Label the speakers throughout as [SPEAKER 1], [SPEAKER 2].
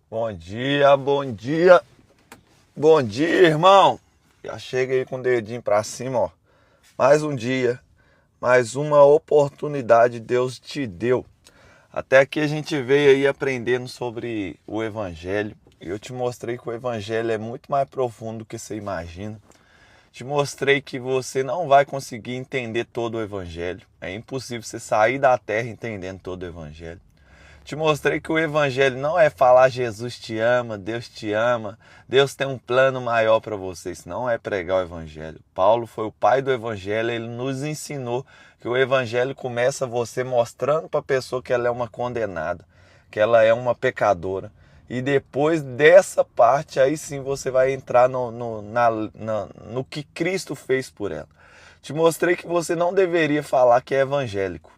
[SPEAKER 1] Bom dia, bom dia, bom dia, irmão. Já chega aí com o dedinho pra cima, ó. Mais um dia, mais uma oportunidade Deus te deu. Até aqui a gente veio aí aprendendo sobre o Evangelho. E eu te mostrei que o Evangelho é muito mais profundo do que você imagina. Te mostrei que você não vai conseguir entender todo o Evangelho. É impossível você sair da terra entendendo todo o Evangelho. Te mostrei que o Evangelho não é falar Jesus te ama, Deus tem um plano maior para você. Isso não é pregar o Evangelho. Paulo foi o pai do Evangelho, ele nos ensinou que o Evangelho começa você mostrando para a pessoa que ela é uma condenada, que ela é uma pecadora. E depois dessa parte, aí sim você vai entrar no que Cristo fez por ela. Te mostrei que você não deveria falar que é evangélico.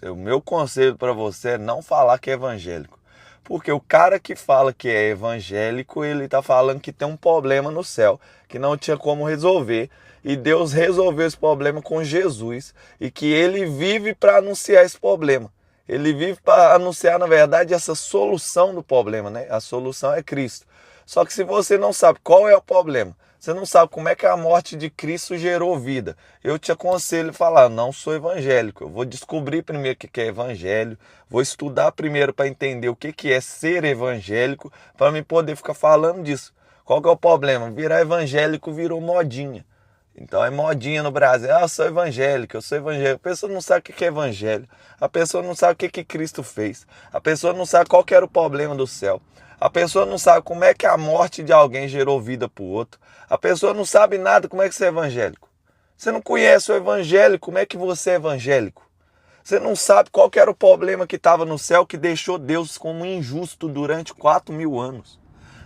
[SPEAKER 1] O meu conselho para você é não falar que é evangélico. Porque o cara que fala que é evangélico, ele está falando que tem um problema no céu, que não tinha como resolver. E Deus resolveu esse problema com Jesus. E que ele vive para anunciar esse problema. Ele vive para anunciar, na verdade, essa solução do problema, né? A solução é Cristo. Só que se você não sabe qual é o problema, você não sabe como é que a morte de Cristo gerou vida, eu te aconselho a falar, não sou evangélico, eu vou descobrir primeiro o que é evangelho, vou estudar primeiro para entender o que é ser evangélico, para me poder ficar falando disso. Qual que é o problema? Virar evangélico virou modinha. Então é modinha no Brasil. Ah, eu sou evangélico, eu sou evangélico. A pessoa não sabe o que é evangelho. A pessoa não sabe o que Cristo fez. A pessoa não sabe qual que era o problema do céu. A pessoa não sabe como é que a morte de alguém gerou vida para o outro. A pessoa não sabe nada como é que você é evangélico. Você não conhece o evangelho, como é que você é evangélico? Você não sabe qual que era o problema que estava no céu que deixou Deus como injusto durante 4.000 anos.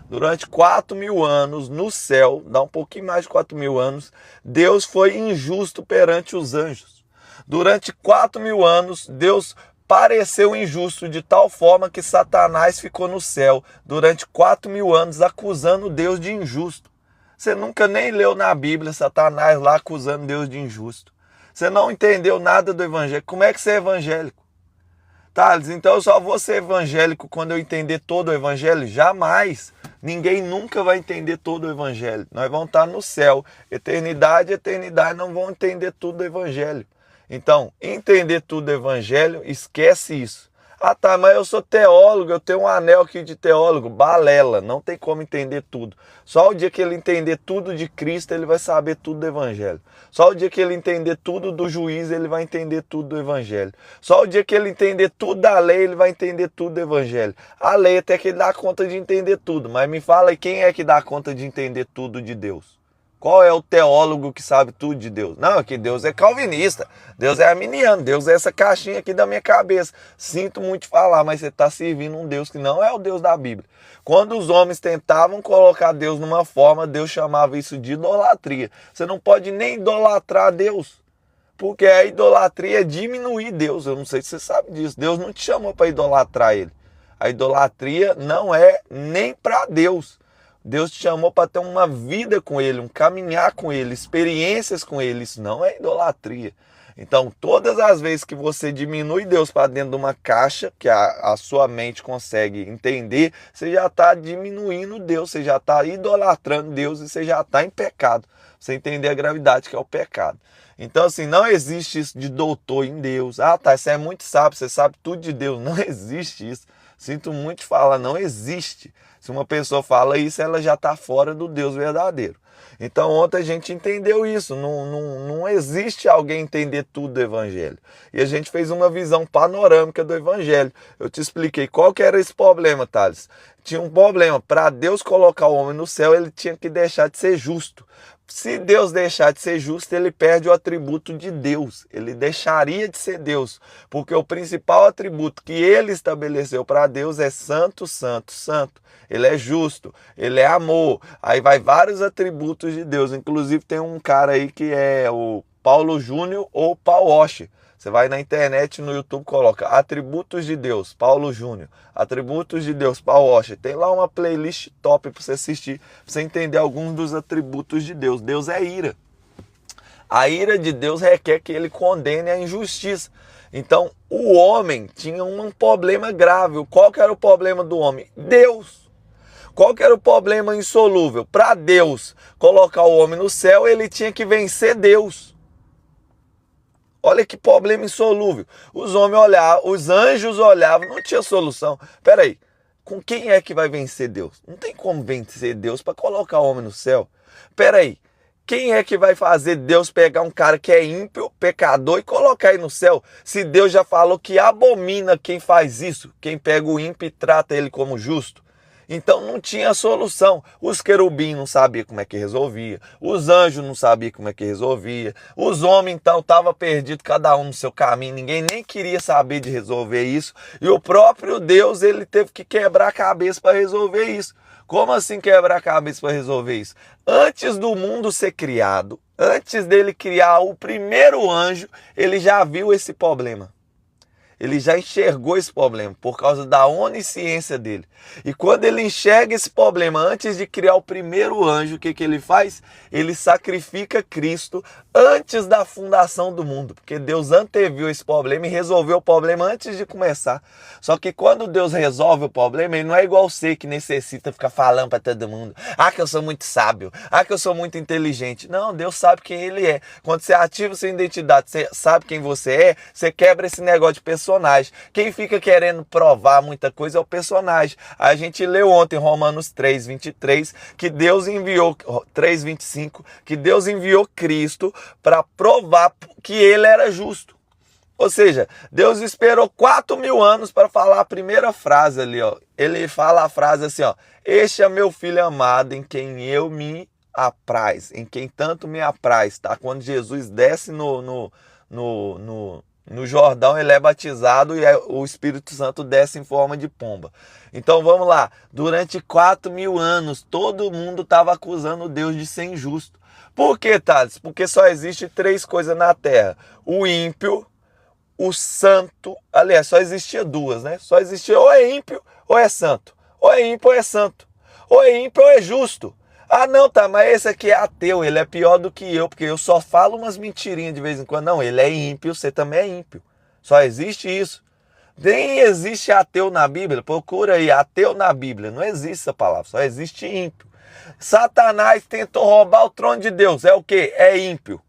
[SPEAKER 1] Durante 4.000 anos no céu, dá um pouquinho mais de 4.000 anos, Deus foi injusto perante os anjos. Durante 4.000 anos, Deus pareceu injusto de tal forma que Satanás ficou no céu durante 4.000 anos acusando Deus de injusto. Você nunca nem leu na Bíblia Satanás lá acusando Deus de injusto. Você não entendeu nada do evangelho. Como é que você é evangélico? Thales, então eu só vou ser evangélico quando eu entender todo o evangelho? Jamais. Ninguém nunca vai entender todo o evangelho. Nós vamos estar no céu. Eternidade, eternidade, não vão entender tudo do evangelho. Então, entender tudo do evangelho, esquece isso. Ah tá, mas eu sou teólogo, eu tenho um anel aqui de teólogo. Balela, não tem como entender tudo. Só o dia que ele entender tudo de Cristo, ele vai saber tudo do evangelho. Só o dia que ele entender tudo do juiz, ele vai entender tudo do evangelho. Só o dia que ele entender tudo da lei, ele vai entender tudo do evangelho. A lei até que ele dá conta de entender tudo, mas me fala aí, quem é que dá conta de entender tudo de Deus? Qual é o teólogo que sabe tudo de Deus? Não, é que Deus é calvinista, Deus é arminiano, Deus é essa caixinha aqui da minha cabeça. Sinto muito falar, mas você está servindo um Deus que não é o Deus da Bíblia. Quando os homens tentavam colocar Deus numa forma, Deus chamava isso de idolatria. Você não pode nem idolatrar Deus, porque a idolatria é diminuir Deus. Eu não sei se você sabe disso. Deus não te chamou para idolatrar Ele. A idolatria não é nem para Deus. Deus te chamou para ter uma vida com Ele, um caminhar com Ele, experiências com Ele. Isso não é idolatria. Então, todas as vezes que você diminui Deus para dentro de uma caixa, que a sua mente consegue entender, você já está diminuindo Deus, você já está idolatrando Deus e você já está em pecado. Você entender a gravidade que é o pecado. Então, assim, não existe isso de doutor em Deus. Ah, tá, você é muito sábio, você sabe tudo de Deus. Não existe isso. Sinto muito falar, não existe. Se uma pessoa fala isso, ela já está fora do Deus verdadeiro. Então ontem a gente entendeu isso, não existe alguém entender tudo do Evangelho. E a gente fez uma visão panorâmica do Evangelho. Eu te expliquei qual que era esse problema, Thales. Tinha um problema, para Deus colocar o homem no céu, ele tinha que deixar de ser justo. Se Deus deixar de ser justo, ele perde o atributo de Deus. Ele deixaria de ser Deus, porque o principal atributo que ele estabeleceu para Deus é santo, santo, santo. Ele é justo, ele é amor. Aí vai vários atributos de Deus. Inclusive tem um cara aí que é o Paulo Júnior ou Paul Washer. Você vai na internet, no YouTube, coloca Atributos de Deus, Paulo Júnior. Atributos de Deus, Paul Washer. Tem lá uma playlist top para você assistir, para você entender alguns dos atributos de Deus. Deus é ira. A ira de Deus requer que ele condene a injustiça. Então, o homem tinha um problema grave. Qual que era o problema do homem? Deus. Qual que era o problema insolúvel? Para Deus colocar o homem no céu, ele tinha que vencer Deus. Olha que problema insolúvel. Os homens olhavam, os anjos olhavam, não tinha solução. Peraí, com quem é que vai vencer Deus? Não tem como vencer Deus para colocar o homem no céu. Peraí, quem é que vai fazer Deus pegar um cara que é ímpio, pecador e colocar ele no céu? Se Deus já falou que abomina quem faz isso, quem pega o ímpio e trata ele como justo. Então não tinha solução. Os querubins não sabiam como é que resolvia. Os anjos não sabiam como é que resolvia. Os homens então estavam perdidos, cada um no seu caminho. Ninguém nem queria saber de resolver isso. E o próprio Deus, ele teve que quebrar a cabeça para resolver isso. Como assim quebrar a cabeça para resolver isso? Antes do mundo ser criado, antes dele criar o primeiro anjo, ele já viu esse problema. Ele já enxergou esse problema por causa da onisciência dele. E quando ele enxerga esse problema, antes de criar o primeiro anjo, o que ele faz? Ele sacrifica Cristo antes da fundação do mundo. Porque Deus anteviu esse problema e resolveu o problema antes de começar. Só que quando Deus resolve o problema, ele não é igual você que necessita ficar falando para todo mundo. Ah, que eu sou muito sábio. Ah, que eu sou muito inteligente. Não, Deus sabe quem ele é. Quando você ativa sua identidade, você sabe quem você é, você quebra esse negócio de personagem. Quem fica querendo provar muita coisa é o personagem. A gente leu ontem Romanos 3:23, que Deus enviou, 3:25, que Deus enviou Cristo para provar que ele era justo. Ou seja, Deus esperou 4.000 anos para falar a primeira frase ali, ó. Ele fala a frase assim, ó: este é meu filho amado em quem eu me apraz, em quem tanto me apraz, tá? Quando Jesus desce no Jordão, ele é batizado e o Espírito Santo desce em forma de pomba. Então vamos lá, durante 4.000 anos todo mundo estava acusando Deus de ser injusto. Por que, Thales? Porque só existe 3 coisas na terra: o ímpio, o santo, aliás, só existia 2, né? Só existia ou é ímpio ou é santo. Ou é ímpio ou é santo. Ou é ímpio ou é justo. Ah, não, tá, mas esse aqui é ateu, ele é pior do que eu, porque eu só falo umas mentirinhas de vez em quando. Não, ele é ímpio, você também é ímpio. Só existe isso. Nem existe ateu na Bíblia. Procura aí, ateu na Bíblia. Não existe essa palavra, só existe ímpio. Satanás tentou roubar o trono de Deus. É o quê? É ímpio.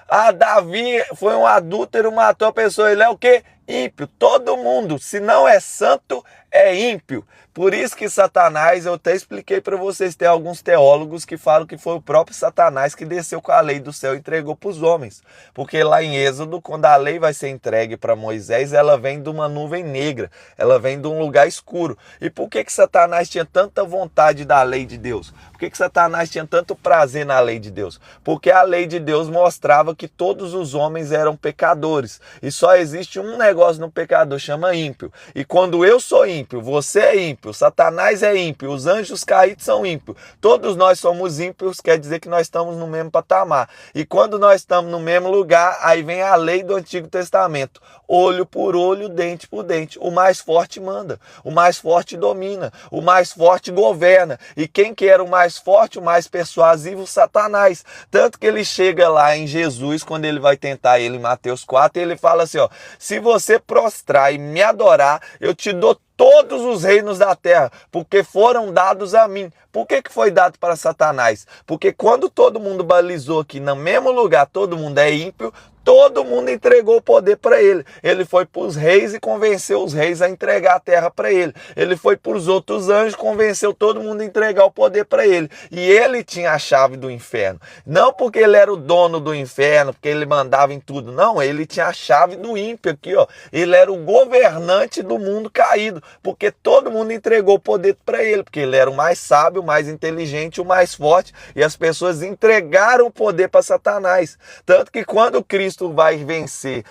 [SPEAKER 1] Ah, Davi foi um adúltero, matou a pessoa. Ele é o quê? Ímpio. Todo mundo, se não é santo, é ímpio. Por isso que Satanás, eu até expliquei para vocês, tem alguns teólogos que falam que foi o próprio Satanás que desceu com a lei do céu e entregou para os homens. Porque lá em Êxodo, quando a lei vai ser entregue para Moisés, ela vem de uma nuvem negra, ela vem de um lugar escuro. E por que Satanás tinha tanta vontade da lei de Deus? Por que Satanás tinha tanto prazer na lei de Deus? Porque a lei de Deus mostrava que todos os homens eram pecadores. E só existe um negócio no pecador, chama ímpio. E quando eu sou ímpio, você é ímpio, Satanás é ímpio, os anjos caídos são ímpios, todos nós somos ímpios, quer dizer que nós estamos no mesmo patamar. E quando nós estamos no mesmo lugar, aí vem a lei do Antigo Testamento: olho por olho, dente por dente. O mais forte manda, o mais forte domina, o mais forte governa. E quem que era o mais forte, o mais persuasivo? Satanás. Tanto que ele chega lá em Jesus, quando ele vai tentar ele em Mateus 4, ele fala assim, ó: se você prostrar e me adorar, eu te dou todos os reinos da terra, porque foram dados a mim. Por que foi dado para Satanás? Porque quando todo mundo balizou aqui no mesmo lugar, todo mundo é ímpio, todo mundo entregou o poder para ele. Ele foi para os reis e convenceu os reis a entregar a terra para ele. Ele foi para os outros anjos, convenceu todo mundo a entregar o poder para ele. E ele tinha a chave do inferno. Não porque ele era o dono do inferno, porque ele mandava em tudo. Não, ele tinha a chave do ímpio aqui, ó. Ele era o governante do mundo caído, porque todo mundo entregou o poder para ele, porque ele era o mais sábio, o mais inteligente, o mais forte, e as pessoas entregaram o poder para Satanás. Tanto que quando Cristo vai vencer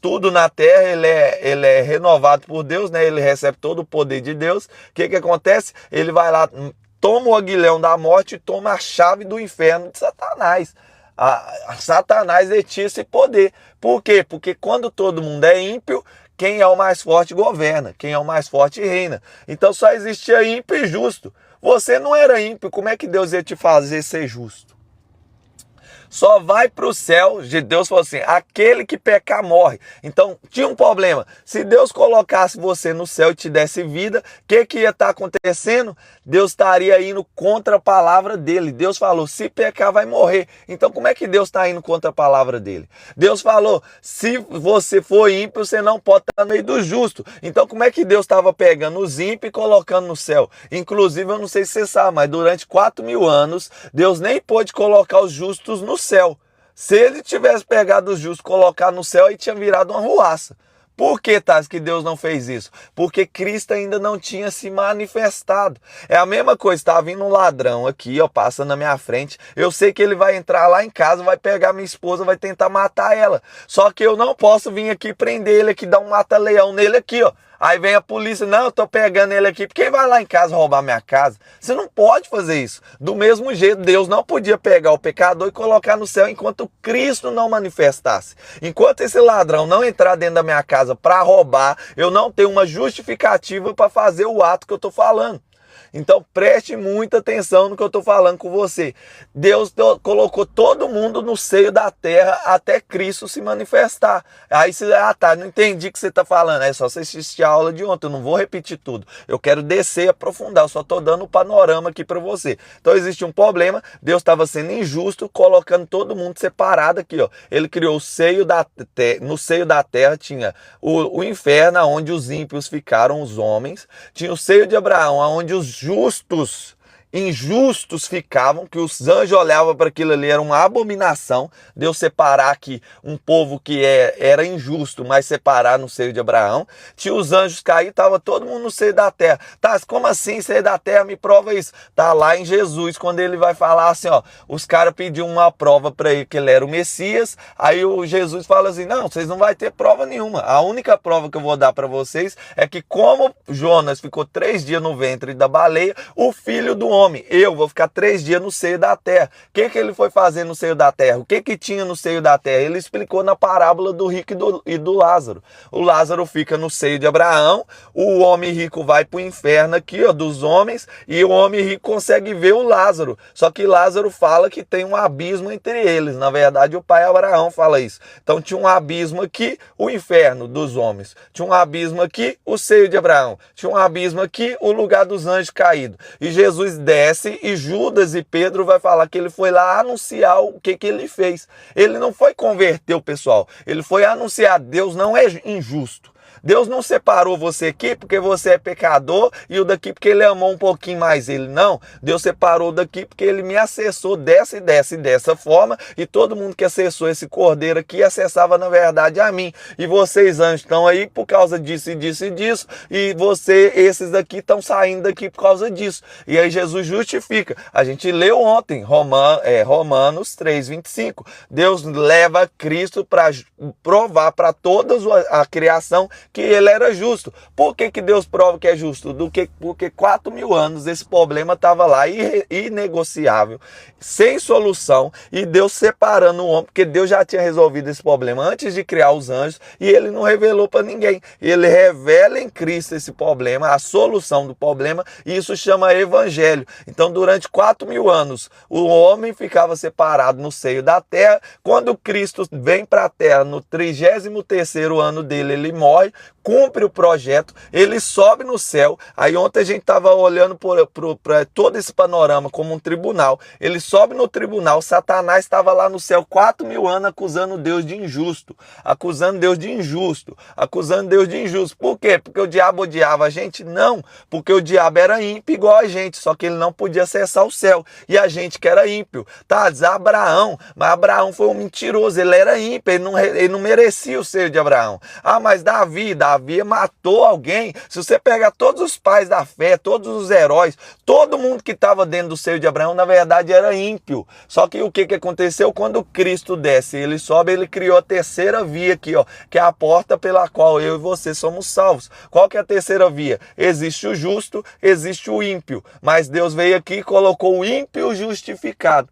[SPEAKER 1] tudo na terra, ele é renovado por Deus, né? Ele recebe todo o poder de Deus. O que acontece? Ele vai lá, toma o aguilhão da morte e toma a chave do inferno de Satanás. Satanás detinha esse poder. Por quê? Porque quando todo mundo é ímpio, quem é o mais forte governa, quem é o mais forte reina. Então só existia ímpio e justo. Você não era ímpio, como é que Deus ia te fazer ser justo? só vai para o céu. Deus falou assim, aquele que pecar morre. Então tinha um problema, se Deus colocasse você no céu e te desse vida, o que ia estar acontecendo? Deus estaria indo contra a palavra dele. Deus falou, se pecar vai morrer. Então como é que Deus está indo contra a palavra dele? Deus falou, se você for ímpio, você não pode estar no meio do justo. Então como é que Deus estava pegando os ímpios e colocando no céu? Inclusive, eu não sei se você sabe, mas durante 4.000 anos, Deus nem pôde colocar os justos no céu. Se ele tivesse pegado os justos e colocar no céu, aí tinha virado uma ruaça. Por que, Taz, que Deus não fez isso? Porque Cristo ainda não tinha se manifestado. É a mesma coisa, está vindo um ladrão aqui, ó, passando na minha frente. Eu sei que ele vai entrar lá em casa, vai pegar minha esposa, vai tentar matar ela. Só que eu não posso vir aqui prender ele aqui, dar um mata-leão nele aqui, ó. Aí vem a polícia, não, eu tô pegando ele aqui, porque ele vai lá em casa roubar minha casa. Você não pode fazer isso. Do mesmo jeito, Deus não podia pegar o pecador e colocar no céu enquanto Cristo não manifestasse. Enquanto esse ladrão não entrar dentro da minha casa para roubar, eu não tenho uma justificativa para fazer o ato que eu tô falando. Então preste muita atenção no que eu estou falando com você. Deus colocou todo mundo no seio da terra até Cristo se manifestar. Aí você, não entendi o que você está falando. É só você assistir a aula de ontem, eu não vou repetir tudo. Eu quero descer e aprofundar, eu só estou dando um panorama aqui para você. Então existe um problema, Deus estava sendo injusto, colocando todo mundo separado aqui, ó. Ele criou o seio da terra, no seio da terra tinha o inferno, onde os ímpios ficaram, os homens. Tinha o seio de Abraão, onde os injustos ficavam, que os anjos olhavam para aquilo ali, era uma abominação. Deus separar aqui um povo que era injusto, mas separar no seio de Abraão. Tinha os anjos caídos, estava todo mundo no seio da terra. Tá, como assim seio da terra? Me prova isso. Tá lá em Jesus, quando ele vai falar assim, ó, os caras pediam uma prova para ele, que ele era o Messias. Aí o Jesus fala assim, não, vocês não vão ter prova nenhuma. A única prova que eu vou dar para vocês é que como Jonas ficou 3 dias no ventre da baleia, o filho do homem, eu vou ficar 3 dias no seio da terra. O que ele foi fazer no seio da terra? O que tinha no seio da terra? Ele explicou na parábola do rico e do Lázaro. O Lázaro fica no seio de Abraão, o homem rico vai para o inferno aqui, ó, dos homens, e o homem rico consegue ver o Lázaro. Só que Lázaro fala que tem um abismo entre eles. Na verdade, o pai Abraão fala isso. Então tinha um abismo aqui, o inferno dos homens. Tinha um abismo aqui, o seio de Abraão. Tinha um abismo aqui, o lugar dos anjos caídos. E Jesus desce e Judas e Pedro vai falar que ele foi lá anunciar o que ele fez. Ele não foi converter o pessoal, ele foi anunciar, Deus não é injusto. Deus não separou você aqui porque você é pecador e o daqui porque ele amou um pouquinho mais ele. Não, Deus separou daqui porque ele me acessou dessa forma, e todo mundo que acessou esse cordeiro aqui acessava na verdade a mim. E vocês anjos estão aí por causa disso e disso e disso, e esses daqui estão saindo daqui por causa disso. E aí Jesus justifica. A gente leu ontem, Romanos 3:25. Deus leva Cristo para provar para toda a criação que ele era justo. Por que Deus prova que é justo? Porque 4.000 anos esse problema estava lá, inegociável, sem solução, e Deus separando o homem, porque Deus já tinha resolvido esse problema antes de criar os anjos, e ele não revelou para ninguém. Ele revela em Cristo esse problema, a solução do problema, e isso chama evangelho. Então durante 4.000 anos o homem ficava separado no seio da terra. Quando Cristo vem para a terra no 33º ano dele, ele morre, cumpre o projeto, ele sobe no céu. Aí ontem a gente estava olhando para todo esse panorama como um tribunal. Ele sobe no tribunal, Satanás estava lá no céu 4.000 anos acusando Deus de injusto, acusando Deus de injusto, acusando Deus de injusto. Por quê? Porque o diabo odiava a gente? Não, porque o diabo era ímpio igual a gente, só que ele não podia acessar o céu, e a gente que era ímpio. Tá, diz Abraão, mas Abraão foi um mentiroso, ele era ímpio, ele não merecia o seio de Abraão. Ah, mas Davi matou alguém. Se você pegar todos os pais da fé, todos os heróis, todo mundo que estava dentro do seio de Abraão, na verdade era ímpio. Só que o que aconteceu? Quando Cristo desce, ele sobe, ele criou a terceira via aqui, ó, que é a porta pela qual eu e você somos salvos. Qual que é a terceira via? Existe o justo, existe o ímpio, mas Deus veio aqui e colocou o ímpio justificado.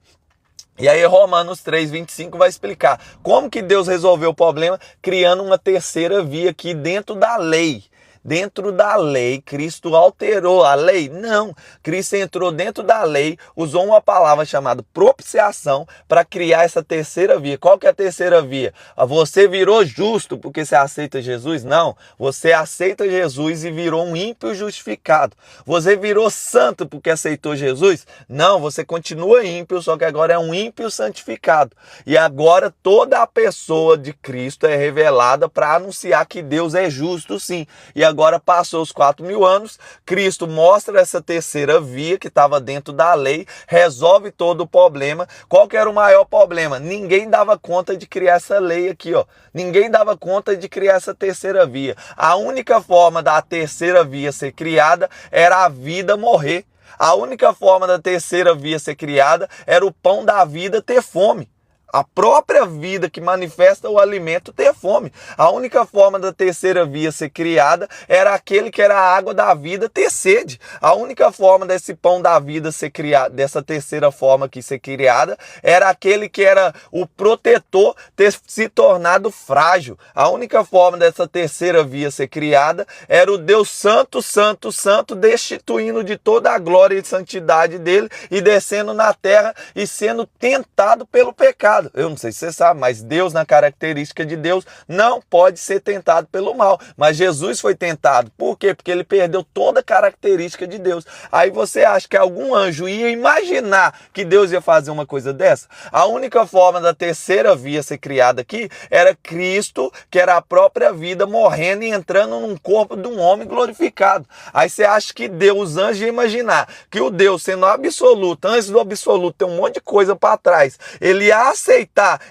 [SPEAKER 1] E aí Romanos 3:25 vai explicar como que Deus resolveu o problema criando uma terceira via aqui dentro da lei. dentro da lei, Cristo alterou a lei? Não. Cristo entrou dentro da lei, usou uma palavra chamada propiciação para criar essa terceira via. Qual que é a terceira via? Você virou justo porque você aceita Jesus? Não. Você aceita Jesus e virou um ímpio justificado. Você virou santo porque aceitou Jesus? Não, você continua ímpio, só que agora é um ímpio santificado. E agora toda a pessoa de Cristo é revelada para anunciar que Deus é justo, sim. E agora passou os 4.000 anos, Cristo mostra essa terceira via que estava dentro da lei, resolve todo o problema. Qual que era o maior problema? Ninguém dava conta de criar essa lei aqui, ó. Ninguém dava conta de criar essa terceira via. A única forma da terceira via ser criada era a vida morrer. A única forma da terceira via ser criada era o pão da vida ter fome. A própria vida que manifesta o alimento ter fome. A única forma da terceira via ser criada era aquele que era a água da vida ter sede. A única forma desse pão da vida ser criado, dessa terceira forma aqui ser criada, era aquele que era o protetor ter se tornado frágil. A única forma dessa terceira via ser criada era o Deus santo, santo, santo, destituindo de toda a glória e santidade dele e descendo na terra e sendo tentado pelo pecado. Eu não sei se você sabe, mas Deus, na característica de Deus, não pode ser tentado pelo mal. Mas Jesus foi tentado. Por quê? Porque ele perdeu toda a característica de Deus. Aí você acha que algum anjo ia imaginar que Deus ia fazer uma coisa dessa? A única forma da terceira via ser criada aqui era Cristo, que era a própria vida, morrendo e entrando num corpo de um homem glorificado. Aí você acha que Deus, os anjos, ia imaginar que o Deus, sendo absoluto, antes do absoluto, tem um monte de coisa para trás, ele ia aceitar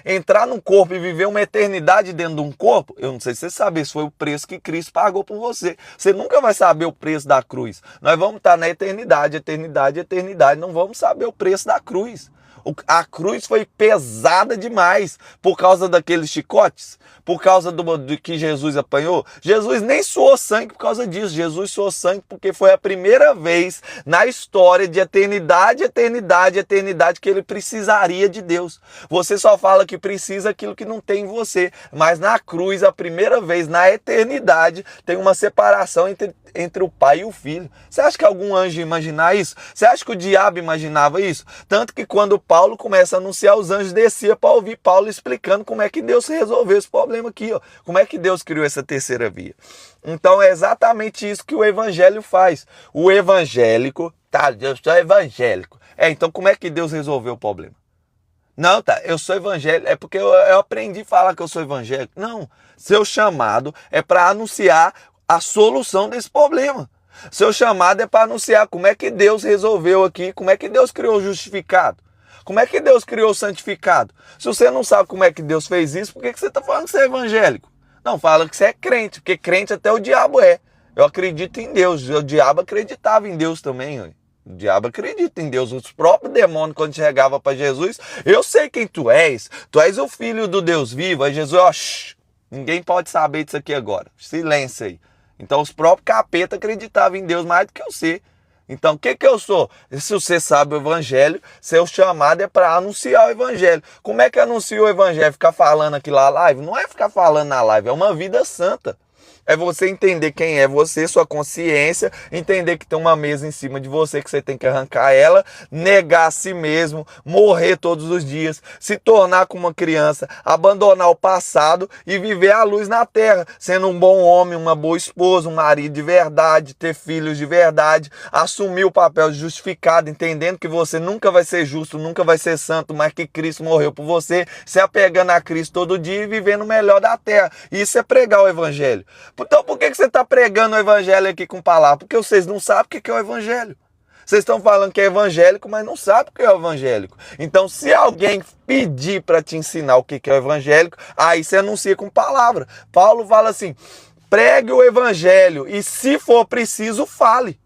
[SPEAKER 1] entrar num corpo e viver uma eternidade dentro de um corpo? Eu não sei se você sabe, esse foi o preço que Cristo pagou por você. Você nunca vai saber o preço da cruz. Nós vamos estar na eternidade, eternidade, eternidade. Não vamos saber o preço da cruz. A cruz foi pesada demais por causa daqueles chicotes, por causa do que Jesus apanhou. Jesus nem suou sangue por causa disso. Jesus suou sangue porque foi a primeira vez na história de eternidade, eternidade, eternidade que ele precisaria de Deus. Você só fala que precisa aquilo que não tem em você, mas na cruz, a primeira vez na eternidade, tem uma separação entre o pai e o filho. Você acha que algum anjo ia imaginar isso? Você acha que o diabo imaginava isso? Tanto que quando Paulo começa a anunciar, os anjos desciam para ouvir Paulo explicando como é que Deus resolveu esse problema aqui, ó. Como é que Deus criou essa terceira via. Então é exatamente isso que o evangelho faz. O evangélico, tá, eu sou evangélico. Então como é que Deus resolveu o problema? Não, tá, eu sou evangélico, é porque eu aprendi a falar que eu sou evangélico. Não, seu chamado é para anunciar a solução desse problema. Seu chamado é para anunciar como é que Deus resolveu aqui, como é que Deus criou o justificado, como é que Deus criou o santificado. Se você não sabe como é que Deus fez isso, por que você está falando que você é evangélico? Não, fala que você é crente, porque crente até o diabo é. Eu acredito em Deus, o diabo acreditava em Deus também. O diabo acredita em Deus. Os próprios demônios, quando chegavam para Jesus, eu sei quem tu és o filho do Deus vivo. Aí Jesus, ó, ninguém pode saber disso aqui agora, silêncio aí. Então os próprios capetas acreditavam em Deus mais do que você. Então o que eu sou? Se você sabe o evangelho, seu chamado é para anunciar o evangelho. Como é que anuncia o evangelho? Ficar falando aqui na live? Não é ficar falando na live, é uma vida santa. É você entender quem é você, sua consciência, entender que tem uma mesa em cima de você, que você tem que arrancar ela, negar a si mesmo, morrer todos os dias, se tornar como uma criança, abandonar o passado e viver a luz na terra, sendo um bom homem, uma boa esposa, um marido de verdade, ter filhos de verdade, assumir o papel de justificado, entendendo que você nunca vai ser justo, nunca vai ser santo, mas que Cristo morreu por você, se apegando a Cristo todo dia e vivendo o melhor da terra. Isso é pregar o evangelho. Então por que você está pregando o evangelho aqui com palavras? Porque vocês não sabem o que é o evangelho. Vocês estão falando que é evangélico, mas não sabem o que é o evangélico. Então se alguém pedir para te ensinar o que é o evangélico, aí você anuncia com palavra. Paulo fala assim, pregue o evangelho e se for preciso, fale.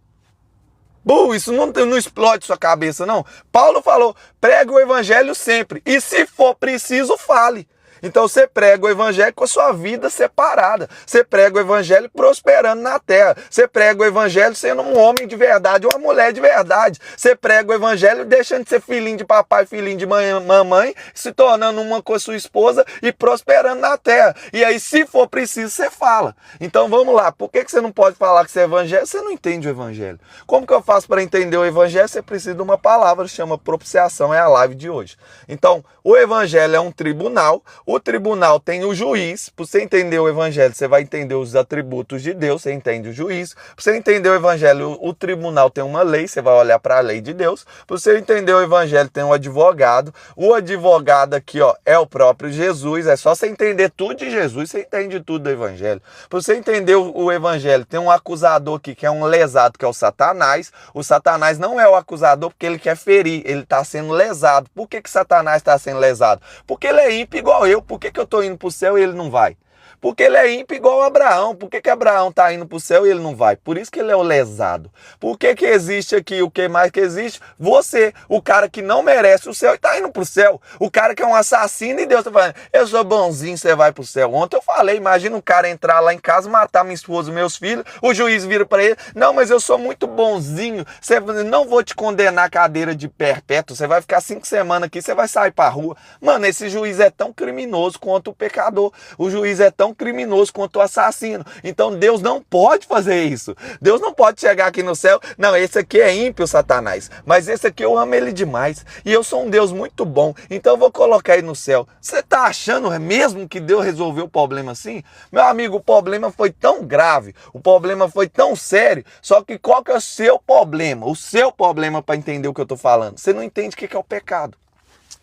[SPEAKER 1] Isso não explode sua cabeça, não. Paulo falou, pregue o evangelho sempre e se for preciso, fale. Então você prega o evangelho com a sua vida separada. Você prega o evangelho prosperando na terra. Você prega o evangelho sendo um homem de verdade, uma mulher de verdade. Você prega o evangelho deixando de ser filhinho de papai, filhinho de mamãe, se tornando uma com a sua esposa e prosperando na terra. E aí, se for preciso, você fala. Então vamos lá, por que você não pode falar que você é evangelho? Você não entende o evangelho. Como que eu faço para entender o evangelho? Você precisa de uma palavra, chama propiciação, é a live de hoje. Então, o evangelho é um tribunal, o tribunal tem o juiz. Para você entender o evangelho, você vai entender os atributos de Deus, você entende o juiz. Para você entender o evangelho, o tribunal tem uma lei, você vai olhar para a lei de Deus. Para você entender o evangelho, tem um advogado. O advogado aqui, ó, é o próprio Jesus. É só você entender tudo de Jesus, você entende tudo do evangelho. Para você entender o evangelho, tem um acusador aqui, que é um lesado, que é o Satanás. O Satanás não é o acusador porque ele quer ferir, ele está sendo lesado. Por que Satanás está sendo lesado? Porque ele é ímpio igual eu. Por que eu estou indo para o céu e ele não vai? Porque ele é ímpio igual a Abraão. Por que Abraão está indo para o céu e ele não vai? Por isso que ele é o lesado. Por que existe aqui o que mais que existe? Você, o cara que não merece o céu e está indo para o céu. O cara que é um assassino e Deus está falando, eu sou bonzinho, você vai para o céu. Ontem eu falei, imagina um cara entrar lá em casa, matar minha esposa e meus filhos, o juiz vira para ele, não, mas eu sou muito bonzinho, você não vou te condenar à cadeira de perpétuo, você vai ficar 5 semanas aqui, você vai sair para a rua. Mano, esse juiz é tão criminoso quanto o pecador. O juiz é tão criminoso quanto o assassino. Então Deus não pode fazer isso. Deus não pode chegar aqui no céu, não, esse aqui é ímpio, Satanás, mas esse aqui eu amo ele demais e eu sou um Deus muito bom, então eu vou colocar ele no céu. Você tá achando mesmo que Deus resolveu o problema assim? Meu amigo, o problema foi tão grave, o problema foi tão sério, só que qual que é o seu problema? O seu problema para entender o que eu tô falando? Você não entende o que é o pecado.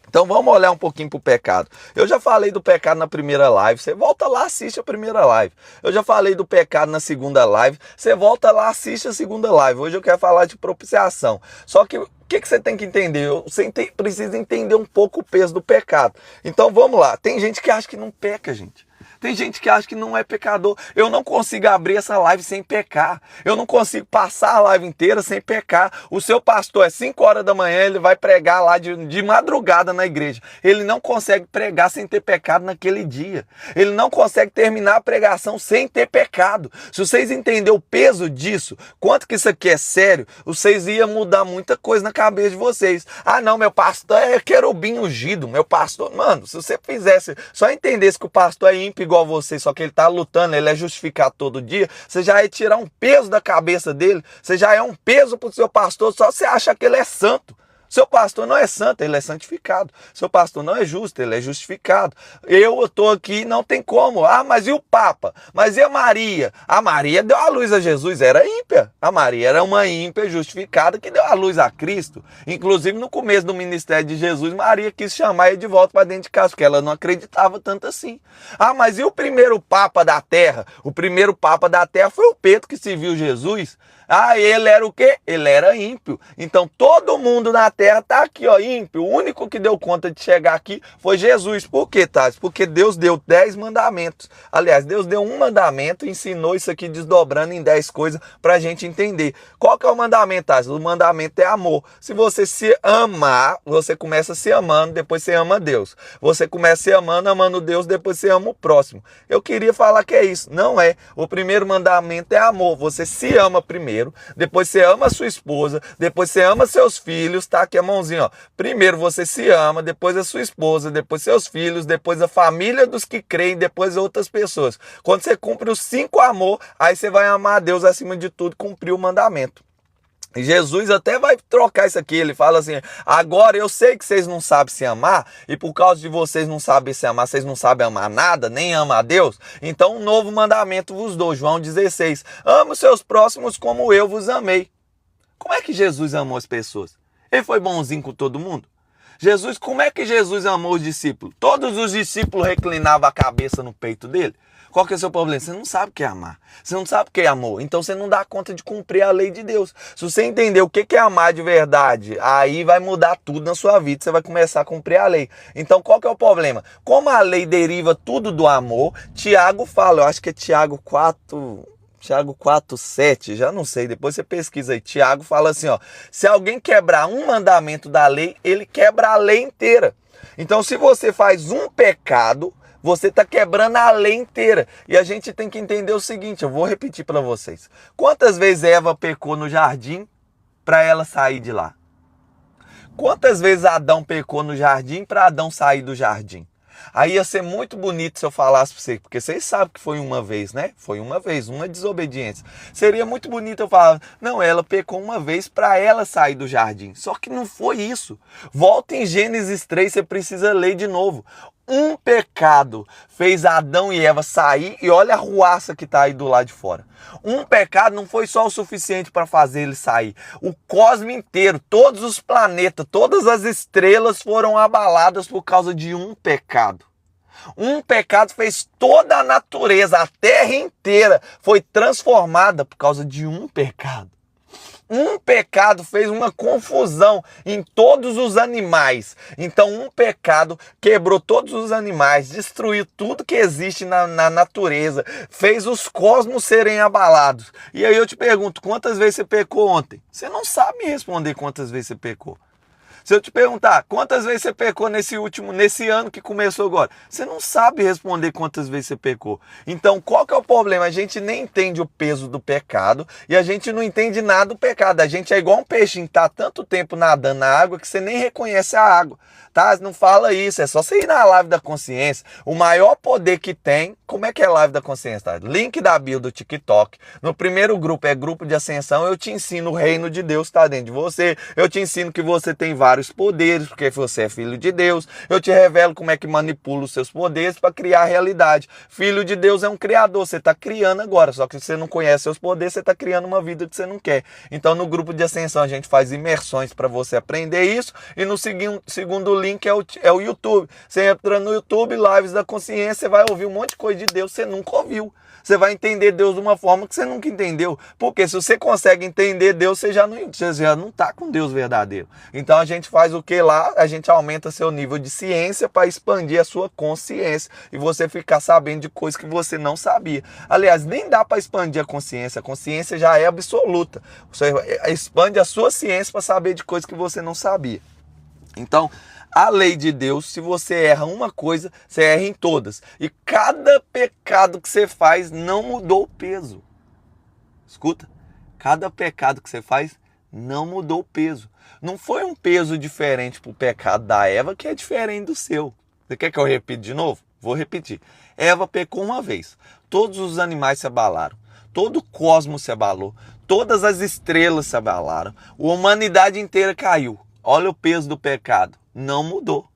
[SPEAKER 1] Então vamos olhar um pouquinho para o pecado. Eu já falei do pecado na primeira live, você volta lá, assiste a primeira live. Eu já falei do pecado na segunda live, você volta lá, assiste a segunda live. Hoje eu quero falar de propiciação. Só que o que você tem que entender? Você precisa entender um pouco o peso do pecado. Então vamos lá, tem gente que acha que não peca, gente. Tem gente que acha que não é pecador. Eu não consigo abrir essa live sem pecar. Eu não consigo passar a live inteira sem pecar. O seu pastor é 5 horas da manhã, ele vai pregar lá de madrugada na igreja. Ele não consegue pregar sem ter pecado naquele dia. Ele não consegue terminar a pregação sem ter pecado. Se vocês entenderem o peso disso, quanto que isso aqui é sério, vocês iam mudar muita coisa na cabeça de vocês. Ah não, meu pastor é querubim ungido. Meu pastor... Mano, se você fizesse, só entendesse que o pastor é ímpio igual você, só que ele está lutando, ele é justificado todo dia, você já ia tirar um peso da cabeça dele, você já é um peso para o seu pastor, só você acha que ele é santo. Seu pastor não é santo, ele é santificado. Seu pastor não é justo, ele é justificado. Eu estou aqui, não tem como. Ah, mas e o Papa? Mas e a Maria? A Maria deu a luz a Jesus, era ímpia. A Maria era uma ímpia justificada que deu a luz a Cristo. Inclusive, no começo do ministério de Jesus, Maria quis chamar ele de volta para dentro de casa, porque ela não acreditava tanto assim. Ah, mas e o primeiro Papa da Terra? O primeiro Papa da Terra foi o Pedro que serviu Jesus. Ah, ele era o quê? Ele era ímpio. Então todo mundo na terra tá aqui, ó, ímpio. O único que deu conta de chegar aqui foi Jesus. Por quê, Tati? Porque Deus deu 10 mandamentos. Aliás, Deus deu um mandamento e ensinou isso aqui desdobrando em 10 coisas pra gente entender. Qual que é o mandamento, Tati? O mandamento é amor. Se você se amar, você começa se amando, depois você ama Deus. Você começa se amando, amando Deus, depois você ama o próximo. Eu queria falar que é isso. Não é. O primeiro mandamento é amor. Você se ama primeiro. Depois você ama a sua esposa, depois você ama seus filhos, tá? Aqui a mãozinha, ó. Primeiro você se ama, depois a sua esposa, depois seus filhos, depois a família dos que creem, depois outras pessoas. Quando você cumpre os 5 amor, aí você vai amar a Deus acima de tudo, cumprir o mandamento. E Jesus até vai trocar isso aqui, ele fala assim, agora eu sei que vocês não sabem se amar, e por causa de vocês não sabem se amar, vocês não sabem amar nada, nem amar a Deus, então um novo mandamento vos dou, João 16, ama os seus próximos como eu vos amei. Como é que Jesus amou as pessoas? Ele foi bonzinho com todo mundo? Jesus, como é que Jesus amou os discípulos? Todos os discípulos reclinavam a cabeça no peito dele? Qual que é o seu problema? Você não sabe o que é amar. Você não sabe o que é amor. Então você não dá conta de cumprir a lei de Deus. Se você entender o que é amar de verdade, aí vai mudar tudo na sua vida. Você vai começar a cumprir a lei. Então qual que é o problema? Como a lei deriva tudo do amor, Tiago fala, eu acho que é Tiago 4:7, já não sei, depois você pesquisa aí. Tiago fala assim, ó, se alguém quebrar um mandamento da lei, ele quebra a lei inteira. Então se você faz um pecado, Você está quebrando a lei inteira. E a gente tem que entender o seguinte, eu vou repetir para vocês. Quantas vezes Eva pecou no jardim para ela sair de lá? Quantas vezes Adão pecou no jardim para Adão sair do jardim? Aí ia ser muito bonito se eu falasse para vocês, porque vocês sabem que foi uma vez, né? Foi uma vez, uma desobediência. Seria muito bonito eu falar, não, ela pecou uma vez para ela sair do jardim. Só que não foi isso. Volta em Gênesis 3, você precisa ler de novo. Um pecado fez Adão e Eva sair e olha a ruaça que está aí do lado de fora. Um pecado não foi só o suficiente para fazer ele sair. O cosmos inteiro, todos os planetas, todas as estrelas foram abaladas por causa de um pecado. Um pecado fez toda a natureza, a terra inteira foi transformada por causa de um pecado. Um pecado fez uma confusão em todos os animais. Então um pecado quebrou todos os animais, destruiu tudo que existe na natureza, fez os cosmos serem abalados. E aí eu te pergunto, quantas vezes você pecou ontem? Você não sabe me responder quantas vezes você pecou. Se eu te perguntar, quantas vezes você pecou nesse ano que começou agora? Você não sabe responder quantas vezes você pecou. Então, qual que é o problema? A gente nem entende o peso do pecado e a gente não entende nada do pecado. A gente é igual um peixinho que está há tanto tempo nadando na água que você nem reconhece a água. Tá? Não fala isso, é só você ir na live da consciência. O maior poder que tem, como é que é a live da consciência? Tá? Link da bio do TikTok. No primeiro grupo é grupo de ascensão, eu te ensino o reino de Deus está dentro de você. Eu te ensino que você tem vários poderes, porque você é filho de Deus. Eu te revelo como é que manipula os seus poderes para criar a realidade. Filho de Deus é um criador, você está criando agora, só que você não conhece seus poderes, você está criando uma vida que você não quer. Então no grupo de ascensão a gente faz imersões para você aprender isso, e no segundo link é o YouTube. Você entra no YouTube, Lives da Consciência, você vai ouvir um monte de coisa de Deus que você nunca ouviu. Você vai entender Deus de uma forma que você nunca entendeu. Porque se você consegue entender Deus, você já não está com Deus verdadeiro. Então a gente faz o que lá? A gente aumenta seu nível de ciência para expandir a sua consciência e você ficar sabendo de coisas que você não sabia. Aliás, nem dá para expandir a consciência já é absoluta. Você expande a sua ciência para saber de coisas que você não sabia. Então, a lei de Deus, se você erra uma coisa, você erra em todas. E cada pecado que você faz não mudou o peso. Escuta, cada pecado que você faz não mudou o peso. Não foi um peso diferente para o pecado da Eva que é diferente do seu. Você quer que eu repita de novo? Vou repetir. Eva pecou uma vez. Todos os animais se abalaram. Todo o cosmos se abalou. Todas as estrelas se abalaram. A humanidade inteira caiu. Olha o peso do pecado. Não mudou.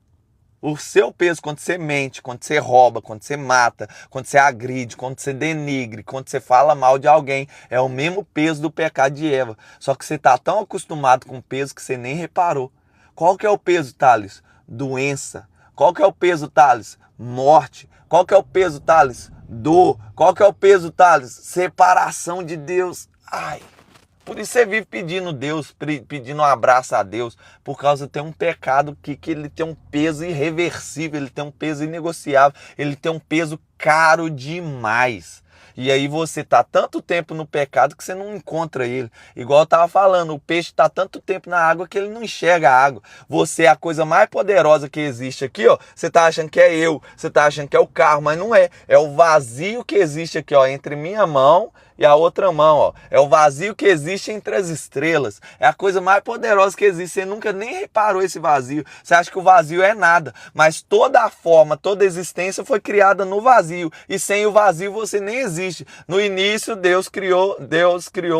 [SPEAKER 1] O seu peso, quando você mente, quando você rouba, quando você mata, quando você agride, quando você denigre, quando você fala mal de alguém, é o mesmo peso do pecado de Eva. Só que você está tão acostumado com o peso que você nem reparou. Qual que é o peso, Thales? Doença. Qual que é o peso, Thales? Morte. Qual que é o peso, Thales? Dor. Qual que é o peso, Thales? Separação de Deus. Ai. Por isso você vive pedindo Deus, pedindo um abraço a Deus, por causa tem um pecado que ele tem um peso irreversível, ele tem um peso inegociável, ele tem um peso caro demais. E aí você está tanto tempo no pecado que você não encontra ele. Igual eu estava falando, o peixe está tanto tempo na água que ele não enxerga a água. Você é a coisa mais poderosa que existe aqui, ó. Você está achando que é eu, você está achando que é o carro, mas não é. É o vazio que existe aqui, ó, entre minha mão e a outra mão, ó. É o vazio que existe entre as estrelas. É a coisa mais poderosa que existe. Você nunca nem reparou esse vazio. Você acha que o vazio é nada. Mas toda a forma, toda a existência foi criada no vazio. E sem o vazio você nem existe. No início, Deus criou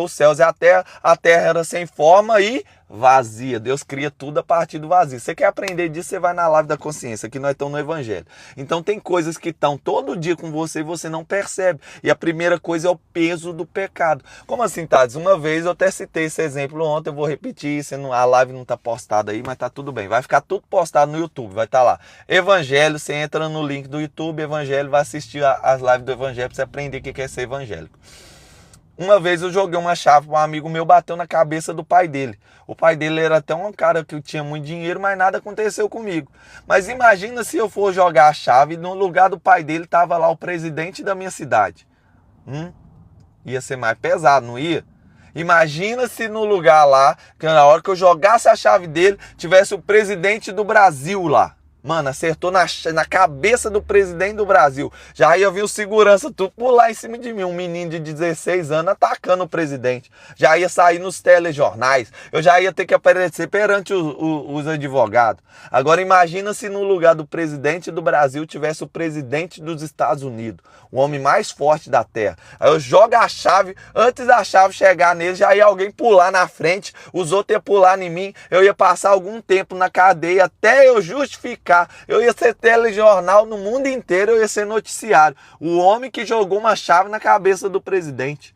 [SPEAKER 1] os céus e a terra. A terra era sem forma e vazia. Deus cria tudo a partir do vazio. Você quer aprender disso, você vai na live da consciência, que nós estamos no Evangelho. Então tem coisas que estão todo dia com você e você não percebe. E a primeira coisa é o peso do pecado. Como assim, Thales? Uma vez eu até citei esse exemplo ontem, eu vou repetir, a live não está postada aí, mas tá tudo bem. Vai ficar tudo postado no YouTube, vai estar lá. Evangelho, você entra no link do YouTube, Evangelho, vai assistir as lives do Evangelho para você aprender o que é ser evangélico. Uma vez eu joguei uma chave para um amigo meu, bateu na cabeça do pai dele. O pai dele era até um cara que tinha muito dinheiro, mas nada aconteceu comigo. Mas imagina se eu for jogar a chave e no lugar do pai dele estava lá o presidente da minha cidade. Ia ser mais pesado, não ia? Imagina se no lugar lá, que na hora que eu jogasse a chave dele, tivesse o presidente do Brasil lá. Mano, acertou na cabeça do presidente do Brasil. Já ia vir o segurança tudo pular em cima de mim. Um menino de 16 anos atacando o presidente. Já ia sair nos telejornais. Eu já ia ter que aparecer perante os advogados. Agora imagina se no lugar do presidente do Brasil tivesse o presidente dos Estados Unidos. O homem mais forte da terra. Aí eu jogo a chave, antes da chave chegar nele, já ia alguém pular na frente. Os outros iam pular em mim. Eu ia passar algum tempo na cadeia até eu justificar. Eu ia ser telejornal no mundo inteiro, eu ia ser noticiário. O homem que jogou uma chave na cabeça do presidente.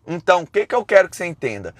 [SPEAKER 1] Então, o que eu quero que você entenda?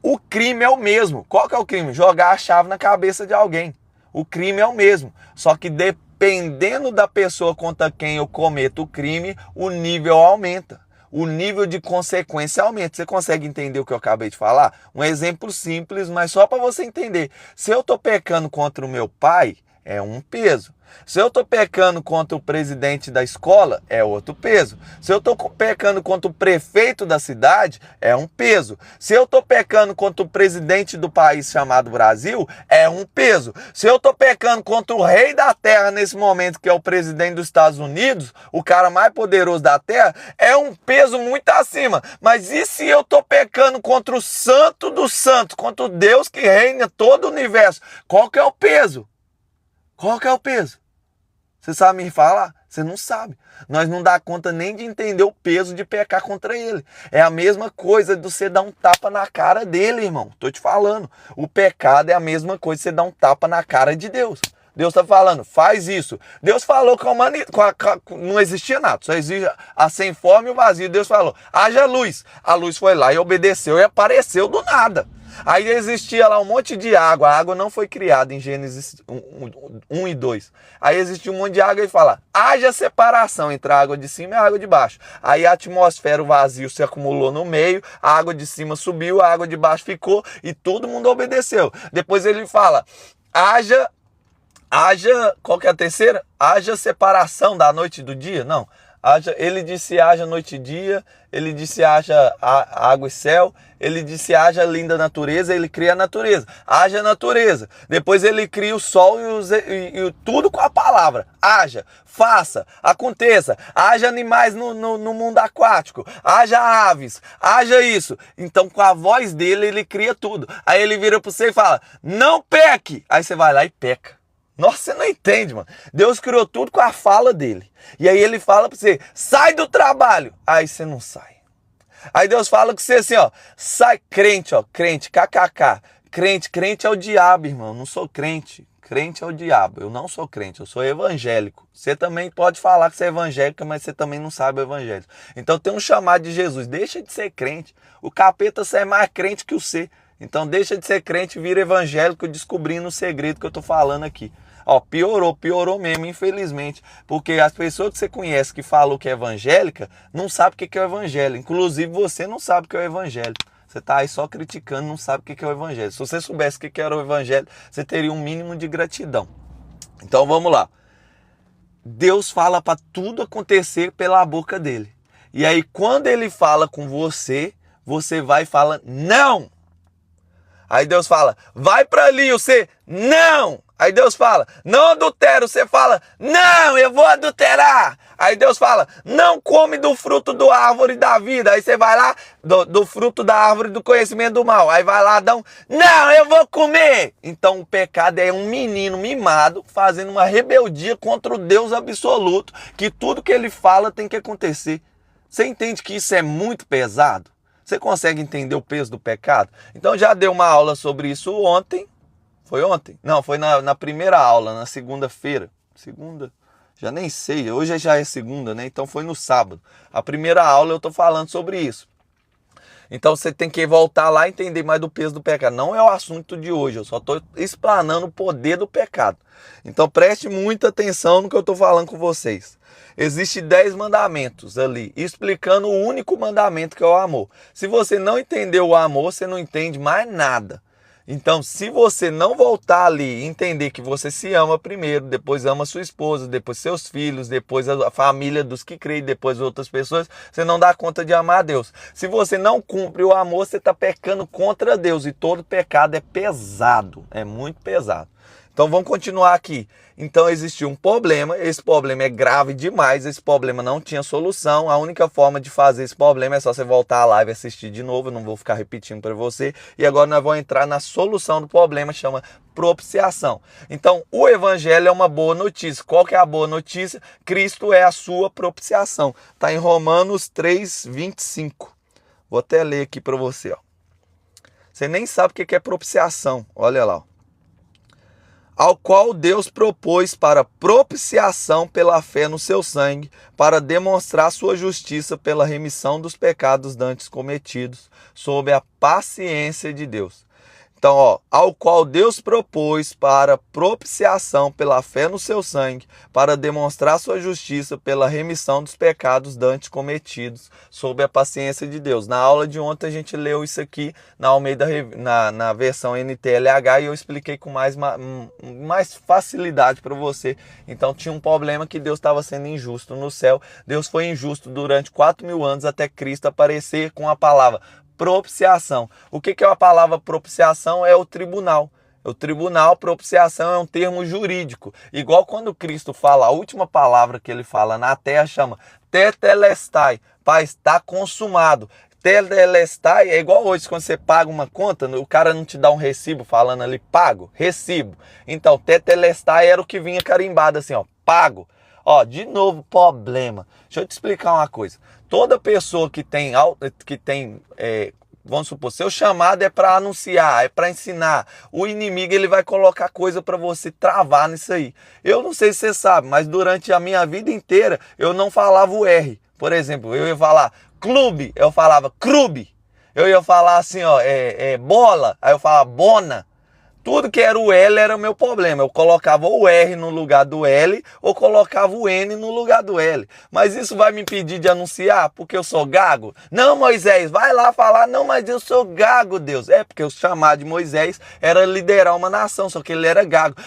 [SPEAKER 1] O crime é o mesmo. Qual que é o crime? Jogar a chave na cabeça de alguém. O crime é o mesmo. Só que dependendo da pessoa contra quem eu cometo o crime, o nível aumenta. O nível de consequência aumenta. Você consegue entender o que eu acabei de falar? Um exemplo simples, mas só para você entender. Se eu estou pecando contra o meu pai, é um peso. Se eu estou pecando contra o presidente da escola, é outro peso. Se eu estou pecando contra o prefeito da cidade, é um peso. Se eu estou pecando contra o presidente do país chamado Brasil, é um peso. Se eu estou pecando contra o rei da terra nesse momento, que é o presidente dos Estados Unidos, o cara mais poderoso da terra, é um peso muito acima. Mas e se eu estou pecando contra o santo dos santos, contra o Deus que reina todo o universo? Qual que é o peso? Qual que é o peso? Você sabe me falar? Você não sabe. Nós não dá conta nem de entender o peso de pecar contra ele. É a mesma coisa de você dar um tapa na cara dele, irmão. Tô te falando. O pecado é a mesma coisa de você dar um tapa na cara de Deus. Deus está falando, faz isso. Deus falou que a humanidade não existia nada, só existia a sem forma e o vazio. Deus falou, haja luz. A luz foi lá e obedeceu e apareceu do nada. Aí existia lá um monte de água. A água não foi criada em Gênesis 1 e 2. Aí existia um monte de água e fala, haja separação entre a água de cima e a água de baixo. Aí a atmosfera, o vazio se acumulou no meio, a água de cima subiu, a água de baixo ficou e todo mundo obedeceu. Depois ele fala, haja, qual que é a terceira? Haja separação da noite e do dia? Não. Ele disse haja noite e dia, ele disse haja água e céu, ele disse haja linda natureza, ele cria a natureza. Haja natureza. Depois ele cria o sol e tudo com a palavra. Haja, faça, aconteça. Haja animais no mundo aquático. Haja aves, haja isso. Então com a voz dele ele cria tudo. Aí ele vira para você e fala, não peque. Aí você vai lá e peca. Nossa, você não entende, mano. Deus criou tudo com a fala dele. E aí ele fala pra você, sai do trabalho. Aí você não sai. Aí Deus fala com você assim, ó, sai crente, ó, crente, kkk. Crente é o diabo, irmão. Eu não sou crente. Crente é o diabo. Eu não sou crente, eu sou evangélico. Você também pode falar que você é evangélico, mas você também não sabe o evangelho. Então tem um chamado de Jesus. Deixa de ser crente. O capeta você é mais crente que o você. Então deixa de ser crente e vira evangélico descobrindo o segredo que eu tô falando aqui. Ó, piorou mesmo, infelizmente. Porque as pessoas que você conhece que falam que é evangélica, não sabem o que é o evangelho. Inclusive você não sabe o que é o evangelho. Você tá aí só criticando, não sabe o que é o evangelho. Se você soubesse o que era o evangelho, você teria um mínimo de gratidão. Então vamos lá. Deus fala para tudo acontecer pela boca dele. E aí quando ele fala com você, você vai e fala, não! Aí Deus fala, vai para ali, você, não! Aí Deus fala, não adultera, você fala, não, eu vou adulterar. Aí Deus fala, não come do fruto da árvore da vida. Aí você vai lá, do fruto da árvore do conhecimento do mal. Aí vai lá, Adão, não, eu vou comer. Então o pecado é um menino mimado fazendo uma rebeldia contra o Deus absoluto, que tudo que ele fala tem que acontecer. Você entende que isso é muito pesado? Você consegue entender o peso do pecado? Então já dei uma aula sobre isso ontem. Foi ontem? Não, foi na primeira aula, na segunda-feira. Segunda? Já nem sei, hoje já é segunda, né? Então foi no sábado. A primeira aula eu tô falando sobre isso. Então você tem que voltar lá e entender mais do peso do pecado. Não é o assunto de hoje, eu só estou explanando o poder do pecado. Então preste muita atenção no que eu estou falando com vocês. Existem 10 mandamentos ali, explicando o único mandamento que é o amor. Se você não entendeu o amor, você não entende mais nada. Então, se você não voltar ali e entender que você se ama primeiro, depois ama sua esposa, depois seus filhos, depois a família dos que creem, depois outras pessoas, você não dá conta de amar a Deus. Se você não cumpre o amor, você está pecando contra Deus. E todo pecado é pesado, é muito pesado. Então vamos continuar aqui. Então existia um problema, esse problema é grave demais, esse problema não tinha solução. A única forma de fazer esse problema é só você voltar à live e assistir de novo, eu não vou ficar repetindo para você. E agora nós vamos entrar na solução do problema, chama propiciação. Então o evangelho é uma boa notícia. Qual que é a boa notícia? Cristo é a sua propiciação. Está em Romanos 3:25. Vou até ler aqui para você. Ó. Você nem sabe o que é propiciação, olha lá. Ó. Ao qual Deus propôs para propiciação pela fé no seu sangue, para demonstrar sua justiça pela remissão dos pecados dantes cometidos, sob a paciência de Deus. Então, ó, ao qual Deus propôs para propiciação pela fé no seu sangue, para demonstrar sua justiça pela remissão dos pecados dantes cometidos, sob a paciência de Deus. Na aula de ontem a gente leu isso aqui na Almeida, na versão NTLH, e eu expliquei com mais facilidade para você. Então tinha um problema que Deus estava sendo injusto no céu. Deus foi injusto durante 4.000 anos até Cristo aparecer com a palavra propiciação. O que é a palavra propiciação? É o tribunal. O tribunal, propiciação é um termo jurídico. Igual quando Cristo fala, a última palavra que ele fala na terra chama tetelestai. Pai, está consumado. Tetelestai é igual hoje, quando você paga uma conta, o cara não te dá um recibo falando ali, pago, recibo. Então, tetelestai era o que vinha carimbado assim, ó, pago. Ó, de novo, problema. Deixa eu te explicar uma coisa. Toda pessoa que tem vamos supor, seu chamado é para anunciar, é para ensinar. O inimigo ele vai colocar coisa para você travar nisso aí. Eu não sei se você sabe, mas durante a minha vida inteira eu não falava o R. Por exemplo, eu ia falar clube, eu falava clube. Eu ia falar assim, ó, bola, aí eu falava bona. Tudo que era o L era o meu problema. Eu colocava o R no lugar do L ou colocava o N no lugar do L. Mas isso vai me impedir de anunciar porque eu sou gago? Não, Moisés, vai lá falar. Não, mas eu sou gago, Deus. É porque o chamado de Moisés era liderar uma nação, só que ele era gago.